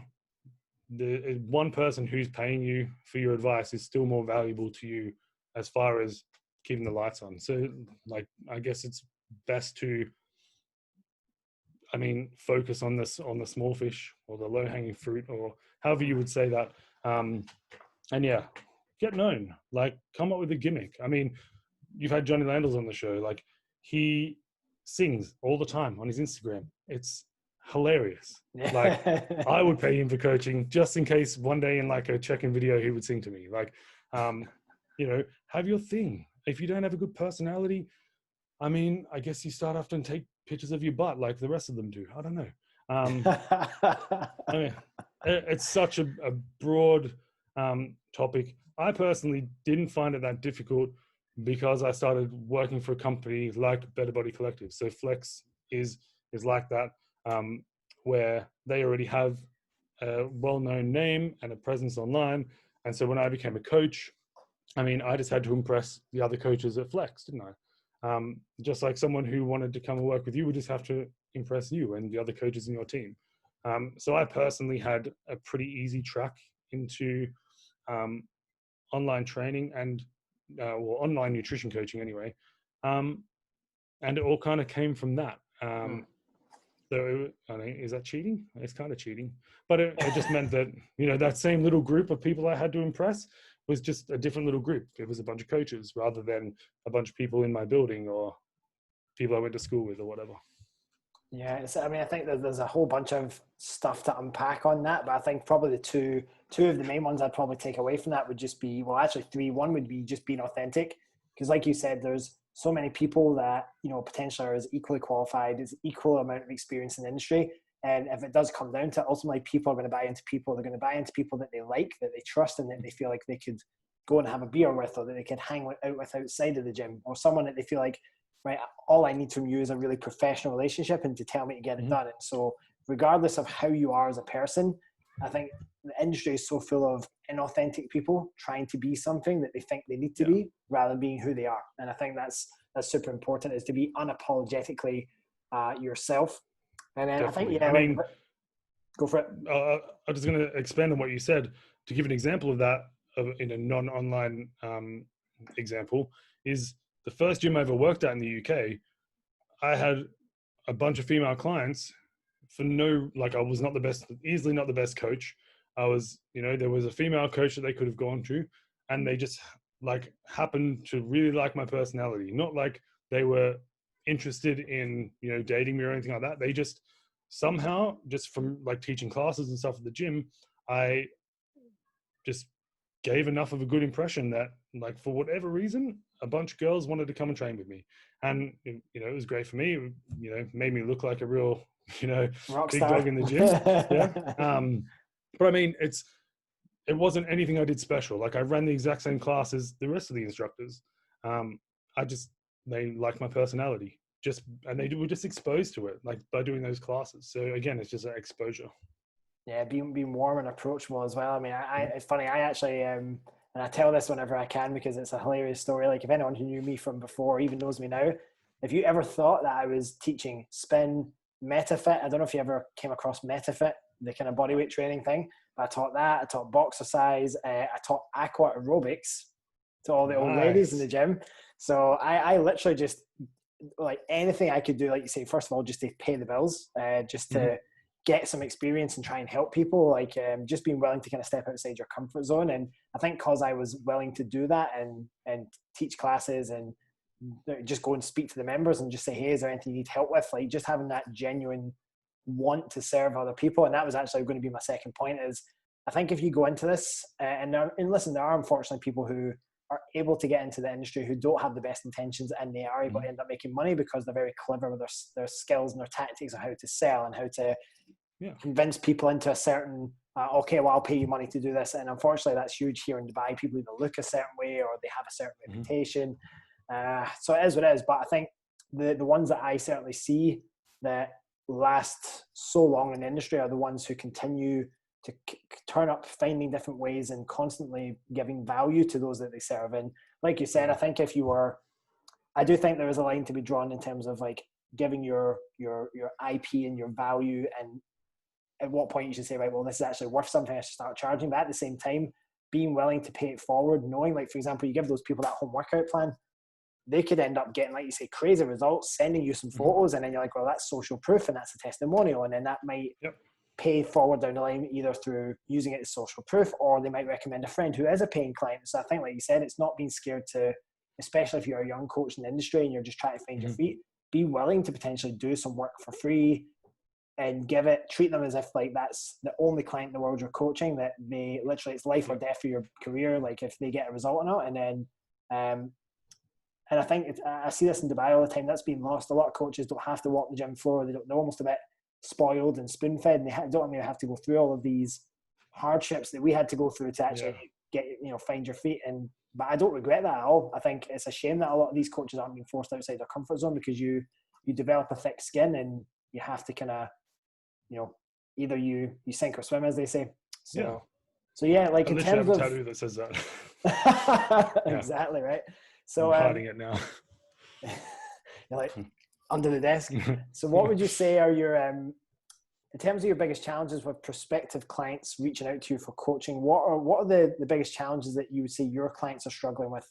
the one person who's paying you for your advice is still more valuable to you as far as keeping the lights on. So I guess it's best to, focus on the small fish or the low hanging fruit, or however you would say that. And yeah, get known, come up with a gimmick. You've had Johnny Landers on the show. He sings all the time on his Instagram. It's hilarious. I would pay him for coaching just in case one day in a check-in video, he would sing to me. Have your thing. If you don't have a good personality, I guess you start off and take pictures of your butt like the rest of them do. I don't know. It's such a broad topic. I personally didn't find it that difficult because I started working for a company like Better Body Collective. So Flex is like that, where they already have a well-known name and a presence online. And so when I became a coach, I just had to impress the other coaches at Flex, didn't I? Just like someone who wanted to come and work with you would just have to impress you and the other coaches in your team. So I personally had a pretty easy track into online training and online nutrition coaching anyway. And it all kind of came from that. So is that cheating? It's kind of cheating, but it just meant that, that same little group of people I had to impress was just a different little group. It was a bunch of coaches rather than a bunch of people in my building or people I went to school with or whatever.
Yeah, I think that there's a whole bunch of stuff to unpack on that, but I think probably the two of the main ones I'd probably take away from that would just be, well, actually three. One would be just being authentic, because like you said, there's so many people that, potentially are as equally qualified, as equal amount of experience in the industry. And if it does come down to it, ultimately people are going to buy into people. They're going to buy into people that they like, that they trust, and that they feel like they could go and have a beer with, or that they could hang out with outside of the gym, or someone that they feel like, right, all I need from you is a really professional relationship and to tell me to get it done. And so regardless of how you are as a person, I think the industry is so full of inauthentic people trying to be something that they think they need to be rather than being who they are. And I think that's super important, is to be unapologetically yourself. And then
Definitely.
I think, go for it.
I'm just going to expand on what you said to give an example of that in a non-online example. Is the first gym I ever worked at in the UK, I had a bunch of female clients for I was not the best, easily not the best coach. I was, there was a female coach that they could have gone to, and they just happened to really like my personality. Not like they were interested in, dating me or anything like that. They just somehow, just from teaching classes and stuff at the gym, I just gave enough of a good impression that for whatever reason, a bunch of girls wanted to come and train with me. And, it was great for me. It, made me look like a real,
rock
big
star
dog in the gym. Yeah. But it wasn't anything I did special. I ran the exact same class as the rest of the instructors. They liked my personality and they were just exposed to it, by doing those classes. So again, it's just that exposure.
Yeah, being warm and approachable as well. It's funny. I actually, and I tell this whenever I can because it's a hilarious story. If anyone who knew me from before, even knows me now, if you ever thought that I was teaching spin, MetaFit, I don't know if you ever came across MetaFit, the kind of bodyweight training thing. But I taught that. I taught boxercise. I taught aqua aerobics to all the old ladies in the gym. So I literally just anything I could do, like you say, first of all, just to pay the bills, just to get some experience and try and help people, just being willing to kind of step outside your comfort zone. And I think because I was willing to do that and teach classes and just go and speak to the members and just say, hey, is there anything you need help with? Just having that genuine want to serve other people. And that was actually going to be my second point, is I think if you go into this and listen, there are unfortunately people who are able to get into the industry who don't have the best intentions, and they are able to end up making money because they're very clever with their skills and their tactics on how to sell and how to convince people into a certain, okay, well, I'll pay you money to do this. And unfortunately, that's huge here in Dubai. People either look a certain way or they have a certain reputation. So it is what it is. But I think the ones that I certainly see that last so long in the industry are the ones who continue to turn up, finding different ways and constantly giving value to those that they serve. And like you said, I think I do think there is a line to be drawn in terms of like giving your IP and your value, and at what point you should say, right, well, this is actually worth something, I should start charging. But at the same time, being willing to pay it forward, knowing, like, for example, you give those people that home workout plan, they could end up getting, like you say, crazy results, sending you some photos, and then you're like, well, that's social proof and that's a testimonial. And then that might pay forward down the line, either through using it as social proof, or they might recommend a friend who is a paying client. So I think, like you said, it's not being scared to, especially if you're a young coach in the industry and you're just trying to find your feet, be willing to potentially do some work for free and treat them as if like that's the only client in the world you're coaching, that they literally, it's life or death for your career, like if they get a result or not. And then and I think I see this in Dubai all the time, that's being lost. A lot of coaches don't have to walk the gym floor. They're almost a bit spoiled and spoon fed, and they don't really have to go through all of these hardships that we had to go through to actually get, find your feet. But I don't regret that at all. I think it's a shame that a lot of these coaches aren't being forced outside their comfort zone, because you develop a thick skin and you have to kind of, either you sink or swim, as they say. So yeah, like in terms of,
I literally have a tattoo that says that.
Exactly, right. So
I'm hiding it now.
You're like under the desk. So what would you say are your, in terms of your biggest challenges with prospective clients reaching out to you for coaching? What are the biggest challenges that you would say your clients are struggling with?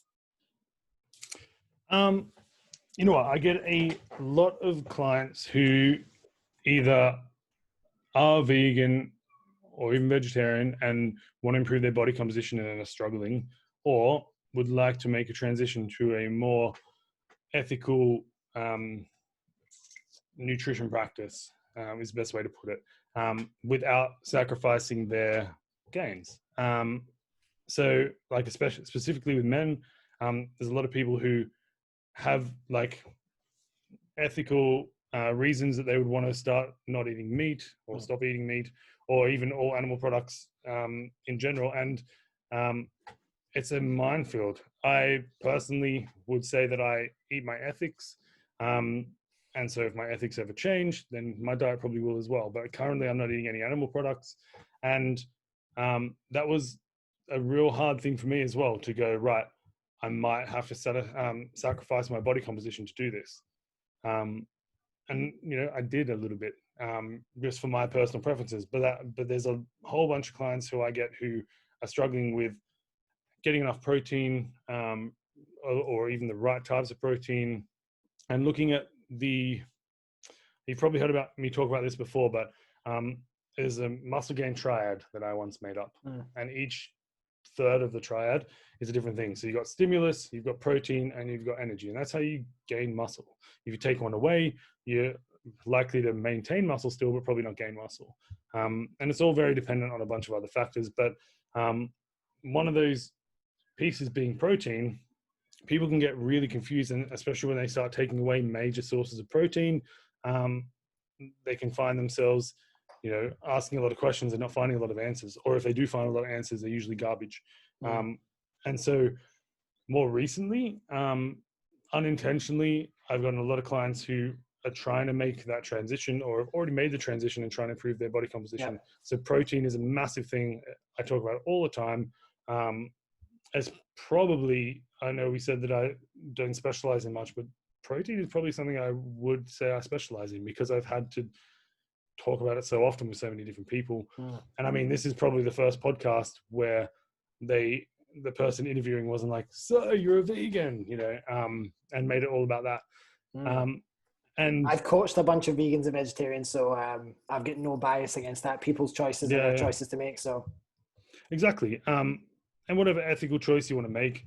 You know what? I get a lot of clients who either are vegan or even vegetarian and want to improve their body composition and are struggling, or would like to make a transition to a more ethical nutrition practice, is the best way to put it, without sacrificing their gains. So like, especially specifically with men, there's a lot of people who have like ethical reasons that they would want to start not eating meat or stop eating meat, or even all animal products in general. And it's a minefield. I personally would say that I eat my ethics. And so if my ethics ever change, then my diet probably will as well. But currently I'm not eating any animal products. And that was a real hard thing for me as well, to go, right, I might have to sacrifice my body composition to do this. And, I did a little bit just for my personal preferences. But there's a whole bunch of clients who I get who are struggling with getting enough protein, or even the right types of protein, and looking at you've probably heard about me talk about this before, but there's a muscle gain triad that I once made up, and each third of the triad is a different thing. So you've got stimulus, you've got protein, and you've got energy, and that's how you gain muscle. If you take one away, you're likely to maintain muscle still, but probably not gain muscle. And it's all very dependent on a bunch of other factors. But one of those pieces being protein, people can get really confused, and especially when they start taking away major sources of protein, they can find themselves, asking a lot of questions and not finding a lot of answers. Or if they do find a lot of answers, they're usually garbage. And so more recently, unintentionally, I've gotten a lot of clients who are trying to make that transition, or have already made the transition and trying to improve their body composition. So protein is a massive thing. I talk about it all the time. As probably, I know we said that I don't specialize in much, but protein is probably something I would say I specialize in, because I've had to talk about it so often with so many different people. And I mean, this is probably the first podcast where the person interviewing wasn't like, so you're a vegan, and made it all about that. And
I've coached a bunch of vegans and vegetarians, so I've got no bias against that. People's choices and their choices to make. So
exactly. And whatever ethical choice you want to make,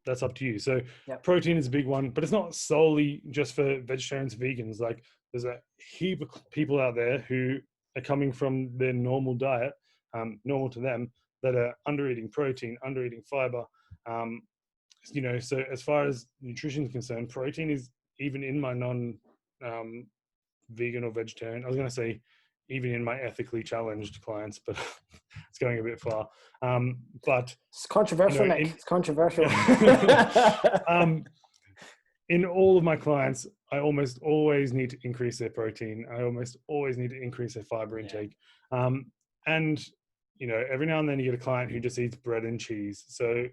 that's up to you. So protein is a big one, but it's not solely just for vegetarians, vegans. Like, there's a heap of people out there who are coming from their normal diet, normal to them, that are under eating protein, under eating fiber. So as far as nutrition is concerned, protein is, even in my non vegan or vegetarian, I was going to say even in my ethically challenged clients, but it's going a bit far. But
it's controversial, Nick. It's controversial.
In all of my clients, I almost always need to increase their protein. I almost always need to increase their fiber intake. And, you know, every now and then you get a client who just eats bread and cheese. So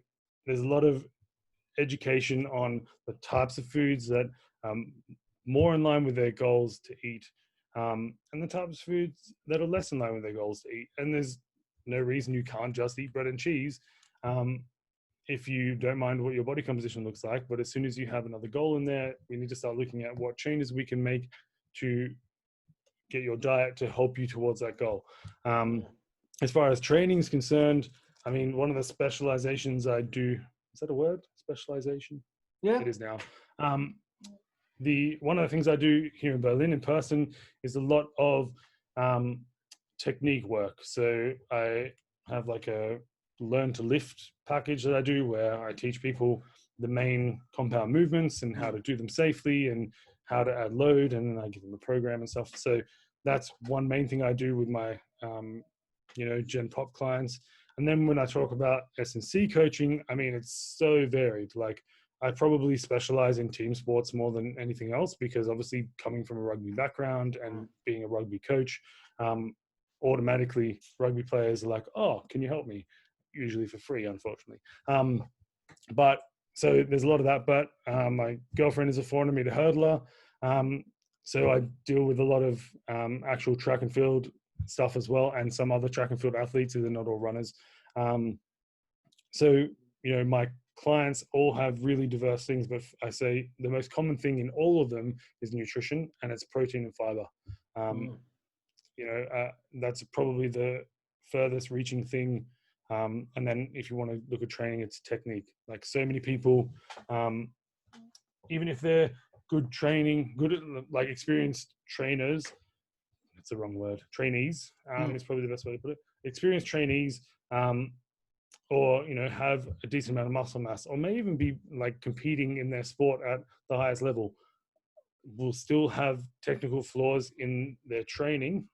there's a lot of education on the types of foods that more in line with their goals to eat, and the types of foods that are less in line with their goals to eat. And there's no reason you can't just eat bread and cheese if you don't mind what your body composition looks like. But as soon as you have another goal in there, we need to start looking at what changes we can make to get your diet to help you towards that goal. As far as training is concerned, I mean, one of the specializations I do, is that a word? Specialization?
Yeah.
It is now. One of the things I do here in Berlin in person is a lot of technique work. So I have like a learn to lift package that I do where I teach people the main compound movements and how to do them safely and how to add load, and then I give them a program and stuff. So that's one main thing I do with my Gen Pop clients. And then when I talk about S&C coaching, I mean, it's so varied. Like, I probably specialize in team sports more than anything else, because obviously coming from a rugby background and being a rugby coach, automatically rugby players are like, oh, can you help me? Usually for free, unfortunately. But so there's a lot of that. But my girlfriend is a 400 meter hurdler. So I deal with a lot of actual track and field stuff as well, and some other track and field athletes who are not all runners. So, you know, my clients all have really diverse things, but I say the most common thing in all of them is nutrition, and it's protein and fiber. That's probably the furthest reaching thing. And then if you want to look at training, it's technique. Like, so many people, even if they're good training, like experienced trainers, it's the wrong word, trainees, is probably the best way to put it. Experienced trainees, or, you know, have a decent amount of muscle mass, or may even be like competing in their sport at the highest level, will still have technical flaws in their training.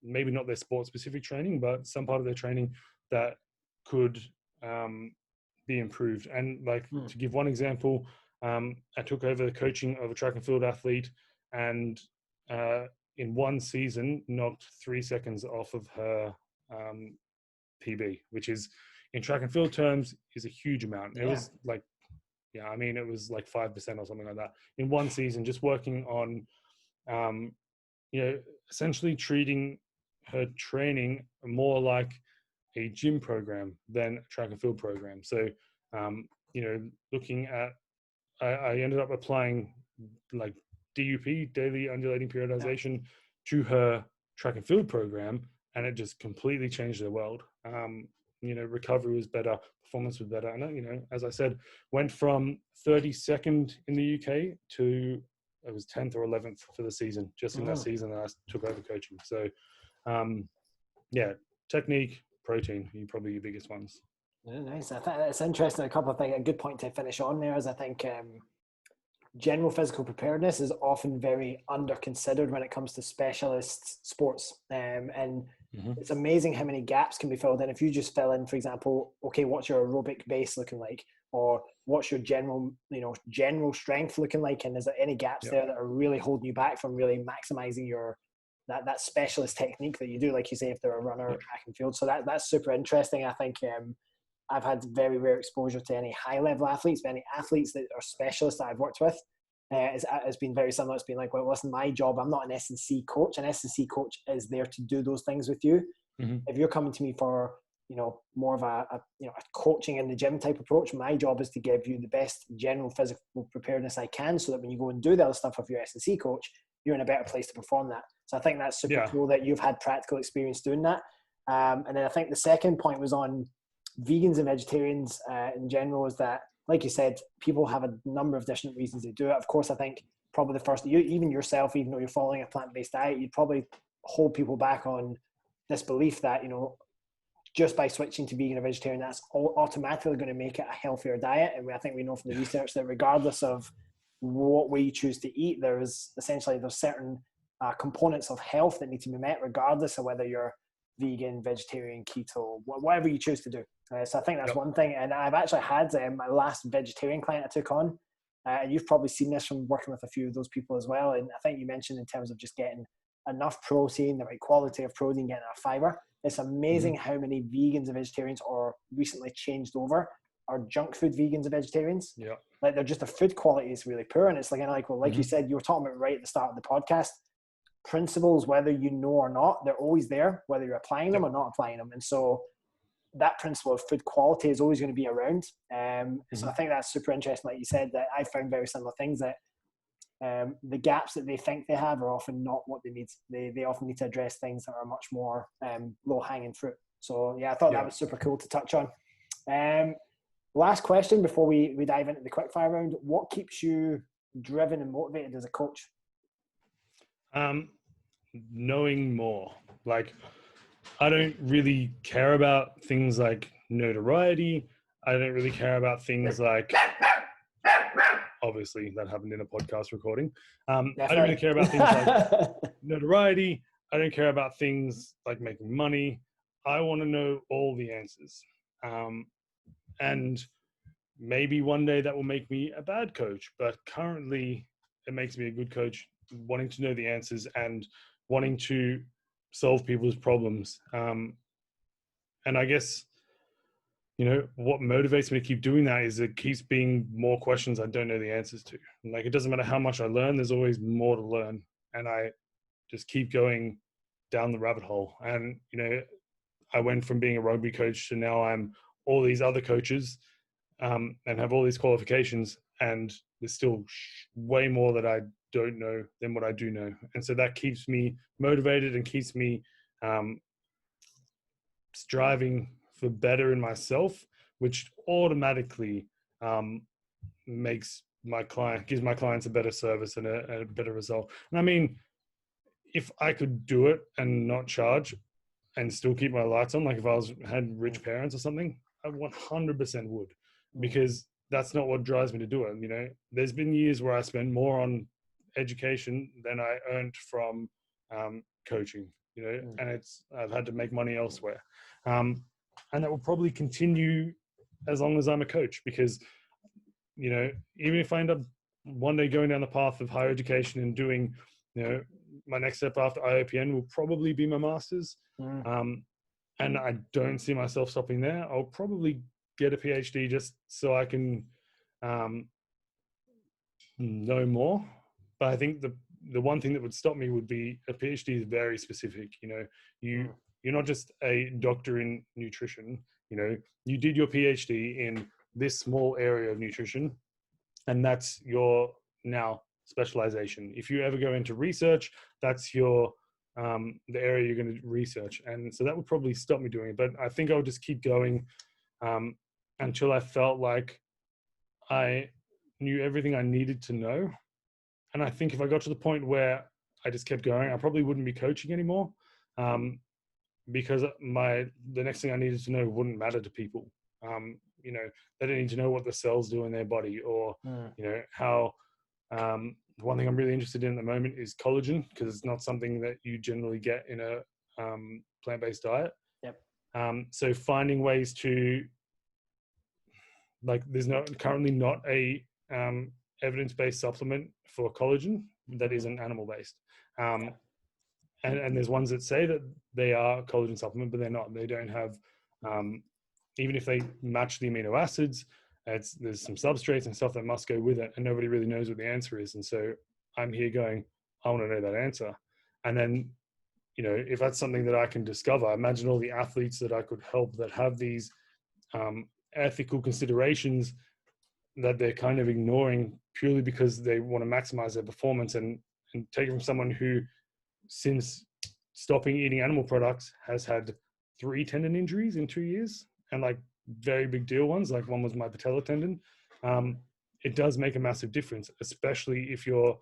Maybe not their sport specific training, but some part of their training that could be improved. And like, to give one example, I took over the coaching of a track and field athlete, and in one season knocked 3 seconds off of her PB, which is, in track and field terms, is a huge amount. It was like, it was like 5% or something like that in one season, just working on, essentially treating her training more like a gym program than a track and field program. So, looking at, I ended up applying like DUP, daily undulating periodization, to her track and field program, and it just completely changed their world. Recovery was better, performance was better. And, as I said, went from 32nd in the UK to, it was 10th or 11th for the season, just in that season that I took over coaching. So, technique, protein, probably your biggest ones.
Yeah, nice. I think it's interesting. A couple of things, a good point to finish on there is, I think general physical preparedness is often very under considered when it comes to specialist sports. And it's amazing how many gaps can be filled in if you just fill in, for example, okay, what's your aerobic base looking like, or what's your general strength looking like, and is there any gaps there that are really holding you back from really maximizing your that specialist technique that you do, like you say, if they're a runner or track and field. So that's super interesting. I think I've had very rare exposure to any high level athletes, but any athletes that are specialists that I've worked with. It's been very similar. It's been like, well, listen, my job, I'm not an S&C coach. An S&C coach is there to do those things with you. If you're coming to me for, more of a coaching in the gym type approach, my job is to give you the best general physical preparedness I can, so that when you go and do the other stuff with your S&C coach, you're in a better place to perform that. So I think that's super cool that you've had practical experience doing that. And then I think the second point was on vegans and vegetarians in general, is that, like you said, people have a number of different reasons they do it. Of course, I think probably the first, even yourself, even though you're following a plant-based diet, you'd probably hold people back on this belief that, just by switching to vegan or vegetarian, that's automatically going to make it a healthier diet. And I think we know from the research that regardless of what we choose to eat, there's certain components of health that need to be met, regardless of whether you're vegan, vegetarian, keto, whatever you choose to do. So I think that's one thing. And I've actually had my last vegetarian client I took on, and you've probably seen this from working with a few of those people as well. And I think you mentioned in terms of just getting enough protein, the right quality of protein, getting enough fiber. It's amazing how many vegans and vegetarians are recently changed over are junk food vegans and vegetarians.
Yeah.
Like they're just, the food quality is really poor. And it's like, well, like you said, you were talking about right at the start of the podcast, principles, whether you know or not, they're always there, whether you're applying them or not applying them. And so that principle of food quality is always going to be around. So I think that's super interesting. Like you said, that I found very similar things, that the gaps that they think they have are often not what they need. They often need to address things that are much more low hanging fruit. So yeah, I thought that was super cool to touch on. Last question before we dive into the quickfire round. What keeps you driven and motivated as a coach?
Knowing more. Like, I don't really care about things like notoriety. I don't really care about things like, obviously that happened in a podcast recording. I don't really care about things like notoriety. I don't care about things like making money. I want to know all the answers. And maybe one day that will make me a bad coach, but currently it makes me a good coach, wanting to know the answers and wanting to solve people's problems. And I guess, what motivates me to keep doing that is it keeps being more questions I don't know the answers to. Like, it doesn't matter how much I learn, there's always more to learn. And I just keep going down the rabbit hole. And, I went from being a rugby coach to now I'm all these other coaches, and have all these qualifications, and there's still way more that I don't know than what I do know. And so that keeps me motivated and keeps me striving for better in myself, which automatically gives my clients a better service and a better result. And I mean, if I could do it and not charge and still keep my lights on, like if I had rich parents or something, I 100% would, because that's not what drives me to do it. There's been years where I spend more on education than I earned from coaching, and I've had to make money elsewhere. And that will probably continue as long as I'm a coach, because, even if I end up one day going down the path of higher education and doing, my next step after IOPN will probably be my master's. And I don't see myself stopping there. I'll probably get a PhD just so I can know more. But I think the one thing that would stop me would be a PhD is very specific. You're not just a doctor in nutrition. You did your PhD in this small area of nutrition, and that's your now specialization. If you ever go into research, that's your the area you're going to research. And so that would probably stop me doing it. But I think I would just keep going until I felt like I knew everything I needed to know. And I think if I got to the point where I just kept going, I probably wouldn't be coaching anymore, because the next thing I needed to know wouldn't matter to people. They don't need to know what the cells do in their body, or how. One thing I'm really interested in at the moment is collagen, because it's not something that you generally get in a plant-based diet. So finding ways to, like, there's currently not a evidence-based supplement for collagen that isn't animal-based. And there's ones that say that they are a collagen supplement, but they're not. They don't have, even if they match the amino acids, there's some substrates and stuff that must go with it, and nobody really knows what the answer is. And so I'm here going, I want to know that answer. And then, if that's something that I can discover, imagine all the athletes that I could help that have these ethical considerations that they're kind of ignoring purely because they want to maximize their performance, and take it from someone who, since stopping eating animal products, has had 3 tendon injuries in 2 years, and like very big deal ones. Like one was my patella tendon. It does make a massive difference, especially if you're,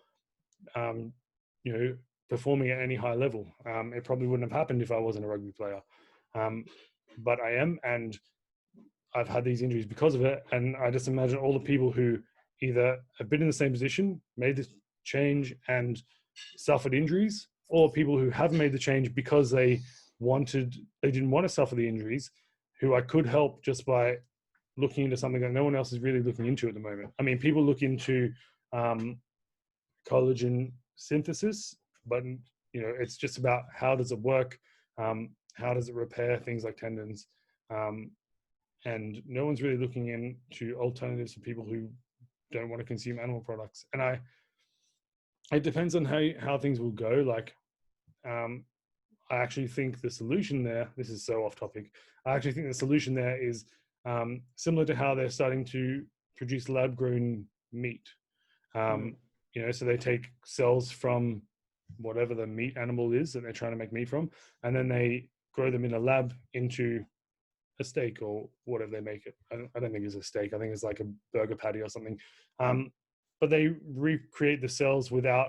performing at any high level. It probably wouldn't have happened if I wasn't a rugby player, but I am, and I've had these injuries because of it. And I just imagine all the people who either have been in the same position, made this change, and suffered injuries, or people who have made the change because they didn't want to suffer the injuries, who I could help just by looking into something that no one else is really looking into at the moment. I mean, people look into collagen synthesis, but it's just about how does it work, how does it repair things like tendons, and no one's really looking into alternatives for people who don't want to consume animal products. And it depends on how things will go. Like, I actually think the solution there, this is so off topic, I actually think the solution there is similar to how they're starting to produce lab-grown meat. So they take cells from whatever the meat animal is that they're trying to make meat from, and then they grow them in a lab into a steak or whatever they make it. I don't think it's a steak. I think it's like a burger patty or something. But they recreate the cells without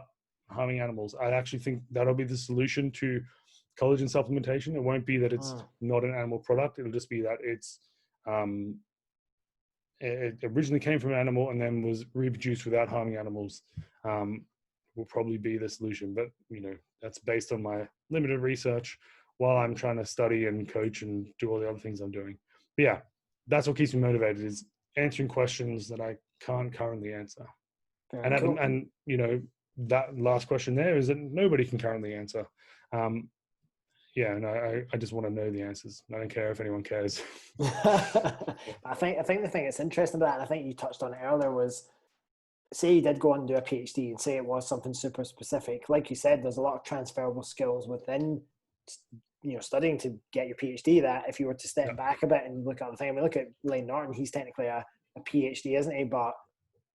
harming animals. I actually think that'll be the solution to collagen supplementation. It won't be that it's not an animal product. It'll just be that it's it originally came from an animal and then was reproduced without harming animals. Will probably be the solution. But that's based on my limited research while I'm trying to study and coach and do all the other things I'm doing. But yeah, that's what keeps me motivated, is answering questions that I can't currently answer. Very cool. And that last question there is that nobody can currently answer. I just want to know the answers. I don't care if anyone cares.
I think the thing that's interesting about that, and I think you touched on it earlier, was, say you did go on and do a PhD and say it was something super specific. Like you said, there's a lot of transferable skills within studying to get your PhD, that if you were to step back a bit and look at the thing, I mean, look at Lane Norton, he's technically a PhD, isn't he? But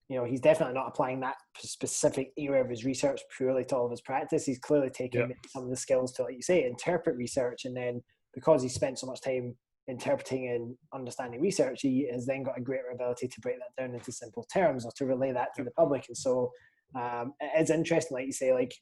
he's definitely not applying that specific area of his research purely to all of his practice. He's clearly taking some of the skills to, like you say, interpret research, and then because he spent so much time interpreting and understanding research, he has then got a greater ability to break that down into simple terms or to relay that to the public. And so it's interesting, like you say, like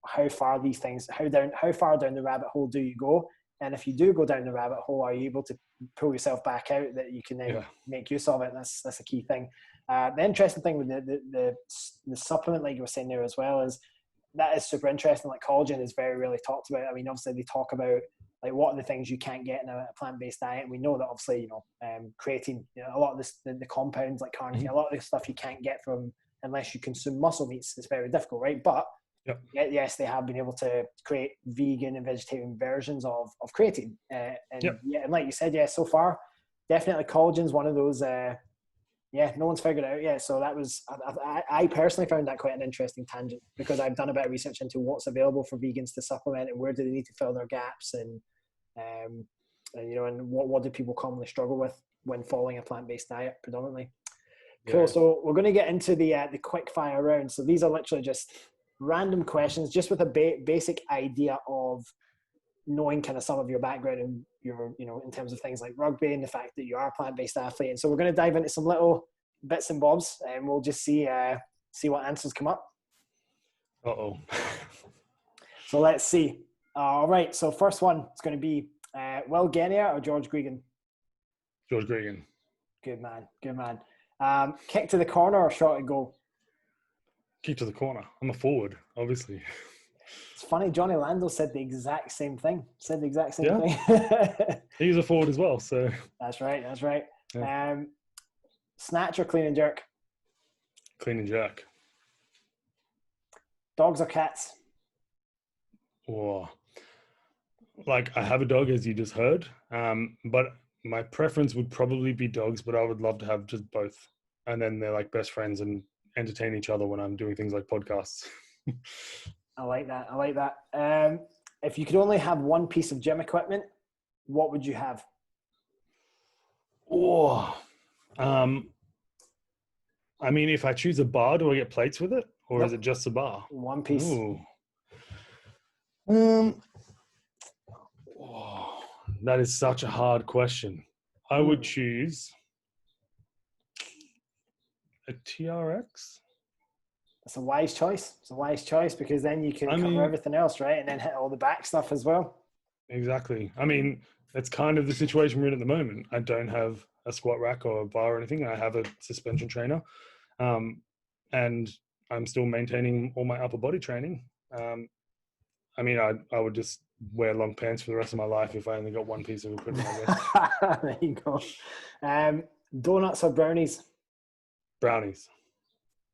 how far these things, how far down the rabbit hole do you go? And if you do go down the rabbit hole, are you able to pull yourself back out that you can then make use of it? That's a key thing. The interesting thing with the supplement, like you were saying there as well, is that is super interesting. Like collagen is very rarely talked about. I mean, obviously they talk about like what are the things you can't get in a plant-based diet. And we know that obviously, creatine, a lot of this, the compounds like carnitine, a lot of the stuff you can't get from unless you consume muscle meats. It's very difficult, right? But yes, they have been able to create vegan and vegetarian versions of creatine. And like you said, so far, definitely collagen's one of those, no one's figured it out yet. So that was, I personally found that quite an interesting tangent, because I've done a bit of research into what's available for vegans to supplement and where do they need to fill their gaps, and what do people commonly struggle with when following a plant-based diet predominantly. Cool. So we're going to get into the quick fire round. So these are literally just random questions, just with a basic idea of knowing kind of some of your background and your, in terms of things like rugby and the fact that you are a plant-based athlete. And so we're going to dive into some little bits and bobs, and we'll just see what answers come up. So let's see. All right. So first one is going to be Will Genier or George Gregan?
George Gregan.
Good man. Kick to the corner or shot at goal?
Kick to the corner. I'm a forward, obviously.
It's funny, Johnny Lando said the exact same thing. Thing.
He's a forward as well, so.
That's right. Yeah. Snatch or clean and jerk?
Clean and jerk.
Dogs or cats?
Oh, like I have a dog, as you just heard, but my preference would probably be dogs, but I would love to have just both. And then they're like best friends and entertain each other when I'm doing things like podcasts.
I like that. If you could only have one piece of gym equipment, what would you have?
I mean, if I choose a bar, do I get plates with it, or is it just a bar?
One piece.
That is such a hard question. I would choose a TRX.
That's a wise choice. Because then you can cover everything else, right? And then hit all the back stuff as well.
Exactly. I mean, that's kind of the situation we're in at the moment. I don't have a squat rack or a bar or anything. I have a suspension trainer. And I'm still maintaining all my upper body training. I mean, I would just wear long pants for the rest of my life if I only got one piece of equipment, I guess.
There you go. Donuts or brownies?
Brownies.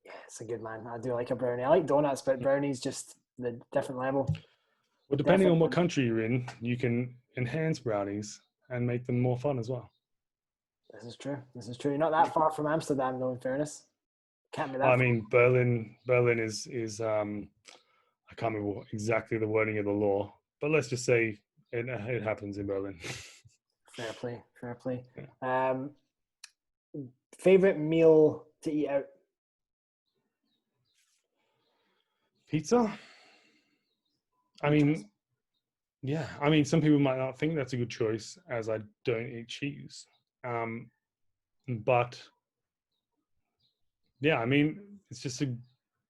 Yeah, it's a good man. I do like a brownie. I like donuts, but brownies just the different level.
Well, depending on what country you're in, you can enhance brownies and make them more fun as well.
This is true. This is true. You're not that far from Amsterdam, though, in fairness. Can't be that
I
far.
mean, Berlin is I can't remember exactly the wording of the law, but let's just say it happens in Berlin.
Fair play. Fair play.
Yeah.
Favorite meal to eat out?
Pizza? I mean, yeah. I mean, some people might not think that's a good choice, as I don't eat cheese. But yeah, I mean, it's just a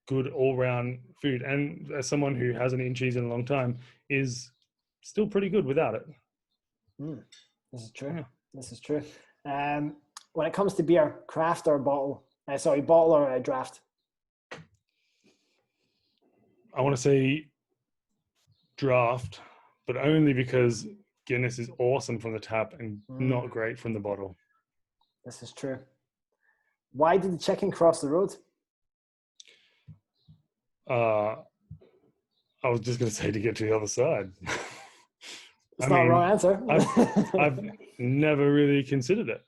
good all-round food. And as someone who hasn't eaten cheese in a long time, is still pretty good without it.
This is true.
Yeah.
This is true. When it comes to beer, craft or bottle? Bottle or draft?
I want to say draft, but only because Guinness is awesome from the tap and not great from the bottle.
This is true. Why did the chicken cross the road?
I was just going to say to get to the other side.
It's not a wrong answer.
I've never really considered it.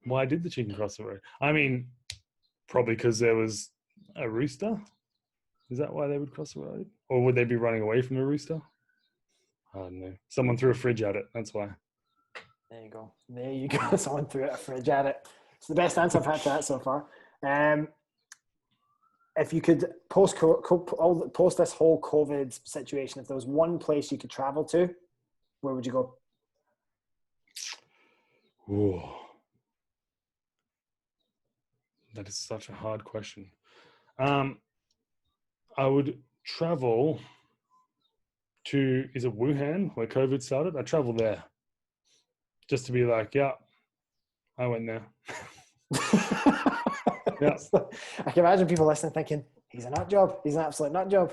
Why did the chicken cross the road? I mean, probably because there was a rooster. Is that why they would cross the road? Or would they be running away from a rooster? I don't know. Someone threw a fridge at it. That's why.
There you go. There you go. Someone threw a fridge at it. It's the best answer I've had to that so far. If you could post this whole COVID situation, if there was one place you could travel to, where would you go?
Ooh. That is such a hard question. I would travel to, is it Wuhan, where COVID started? I traveled there just to be like, yeah, I went there. Yeah.
I can imagine people listening thinking, he's a nut job. He's an absolute nut job.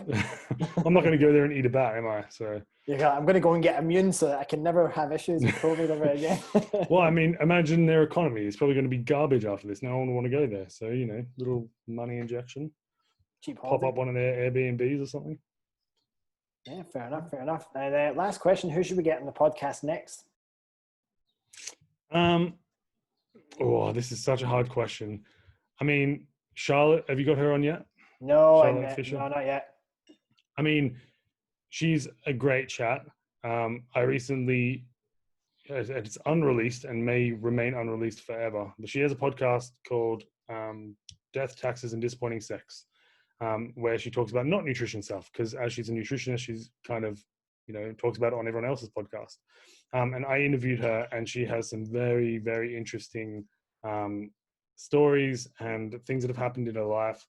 I'm not going to go there and eat a bat, am I? So
yeah, I'm going to go and get immune so that I can never have issues with COVID ever again.
Well, I mean, imagine their economy. It's probably going to be garbage after this. No one will want to go there. So, little money injection.
Cheap
Pop
holiday.
up one of their Airbnbs or something.
Yeah, fair enough, fair enough. And last question, who should we get on the podcast next?
This is such a hard question. I mean, Charlotte, have you got her on yet?
No,
Charlotte Fisher?
No, not yet.
I mean, she's a great chat. I recently, it's unreleased and may remain unreleased forever, but she has a podcast called Death, Taxes, and Disappointing Sex, where she talks about not nutrition stuff, because as she's a nutritionist, she's kind of, talks about it on everyone else's podcast. And I interviewed her, and she has some very, very interesting stories and things that have happened in her life.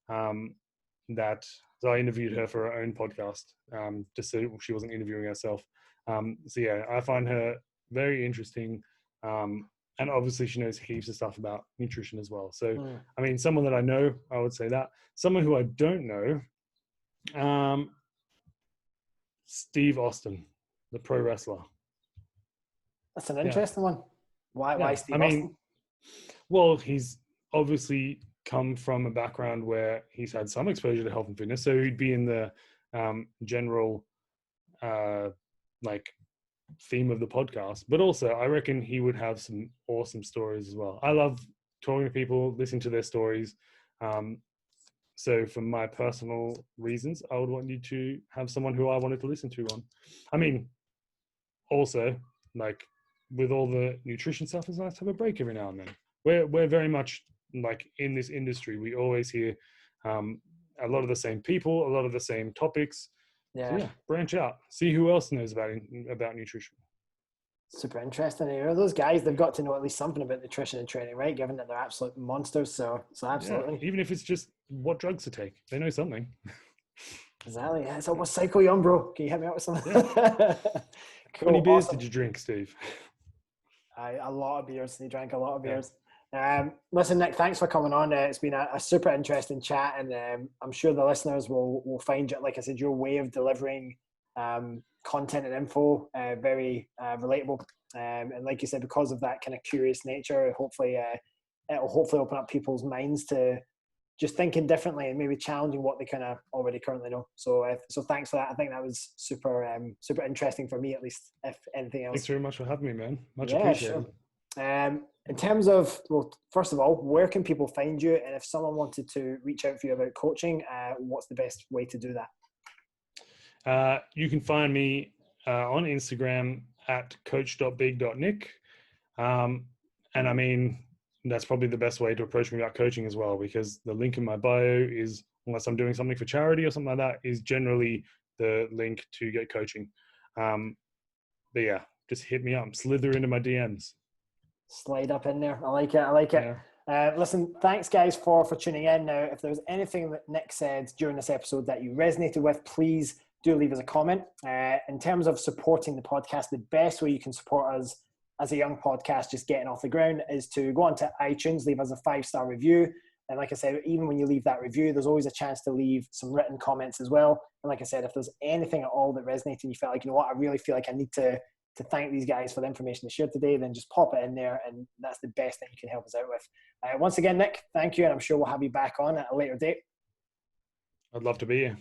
So I interviewed her for her own podcast, just so she wasn't interviewing herself. So yeah, I find her very interesting. And obviously she knows heaps of stuff about nutrition as well. So, I mean, someone that I know, I would say that. Someone who I don't know, Steve Austin, the pro wrestler.
That's an interesting one. Why Steve Austin?
Well, he's obviously come from a background where he's had some exposure to health and fitness. So he'd be in the general theme of the podcast, but also I reckon he would have some awesome stories as well. I love talking to people, listening to their stories. So for my personal reasons, I would want you to have someone who I wanted to listen to on. I mean, also, with all the nutrition stuff, it's nice to have a break every now and then. We're very much in this industry, we always hear a lot of the same people, a lot of the same topics.
Yeah.
So branch out, see who else knows about nutrition.
Super interesting. Those guys, they've got to know at least something about nutrition and training, right? Given that they're absolute monsters. So absolutely.
Yeah, even if it's just what drugs to take, they know something.
Exactly. Yeah, it's almost cycle you on, bro. Can you help me out with something?
Yeah. Cool. How many beers did you drink, Steve?
A lot of beers. He drank a lot of beers. Listen, Nick, thanks for coming on. It's been a super interesting chat, and I'm sure the listeners will find it, like I said, your way of delivering content and info very relatable. And like you said, because of that kind of curious nature, hopefully it'll hopefully open up people's minds to just thinking differently and maybe challenging what they kind of already currently know. So thanks for that. I think that was super interesting for me, at least, if anything else.
Thanks very much for having me, man. Much
Sure.
appreciated.
In terms of, well, first of all, where can people find you? And if someone wanted to reach out for you about coaching, what's the best way to do
that? You can find me on Instagram at coach.big.nick. And I mean, that's probably the best way to approach me about coaching as well, because the link in my bio is, unless I'm doing something for charity or something like that, is generally the link to get coaching. But yeah, just hit me up, slither into my DMs.
Slide up in there. I like it. Yeah. Listen, thanks guys for tuning in. Now, if there's anything that Nick said during this episode that you resonated with, please do leave us a comment. In terms of supporting the podcast, the best way you can support us as a young podcast just getting off the ground is to go onto iTunes, leave us a 5-star review. And like I said, even when you leave that review, there's always a chance to leave some written comments as well. And like I said, if there's anything at all that resonated and you felt like, you know what, I really feel like I need to thank these guys for the information they shared today, then just pop it in there, and that's the best thing you can help us out with. Once again, Nick, thank you, and I'm sure we'll have you back on at a later date.
I'd love to be here.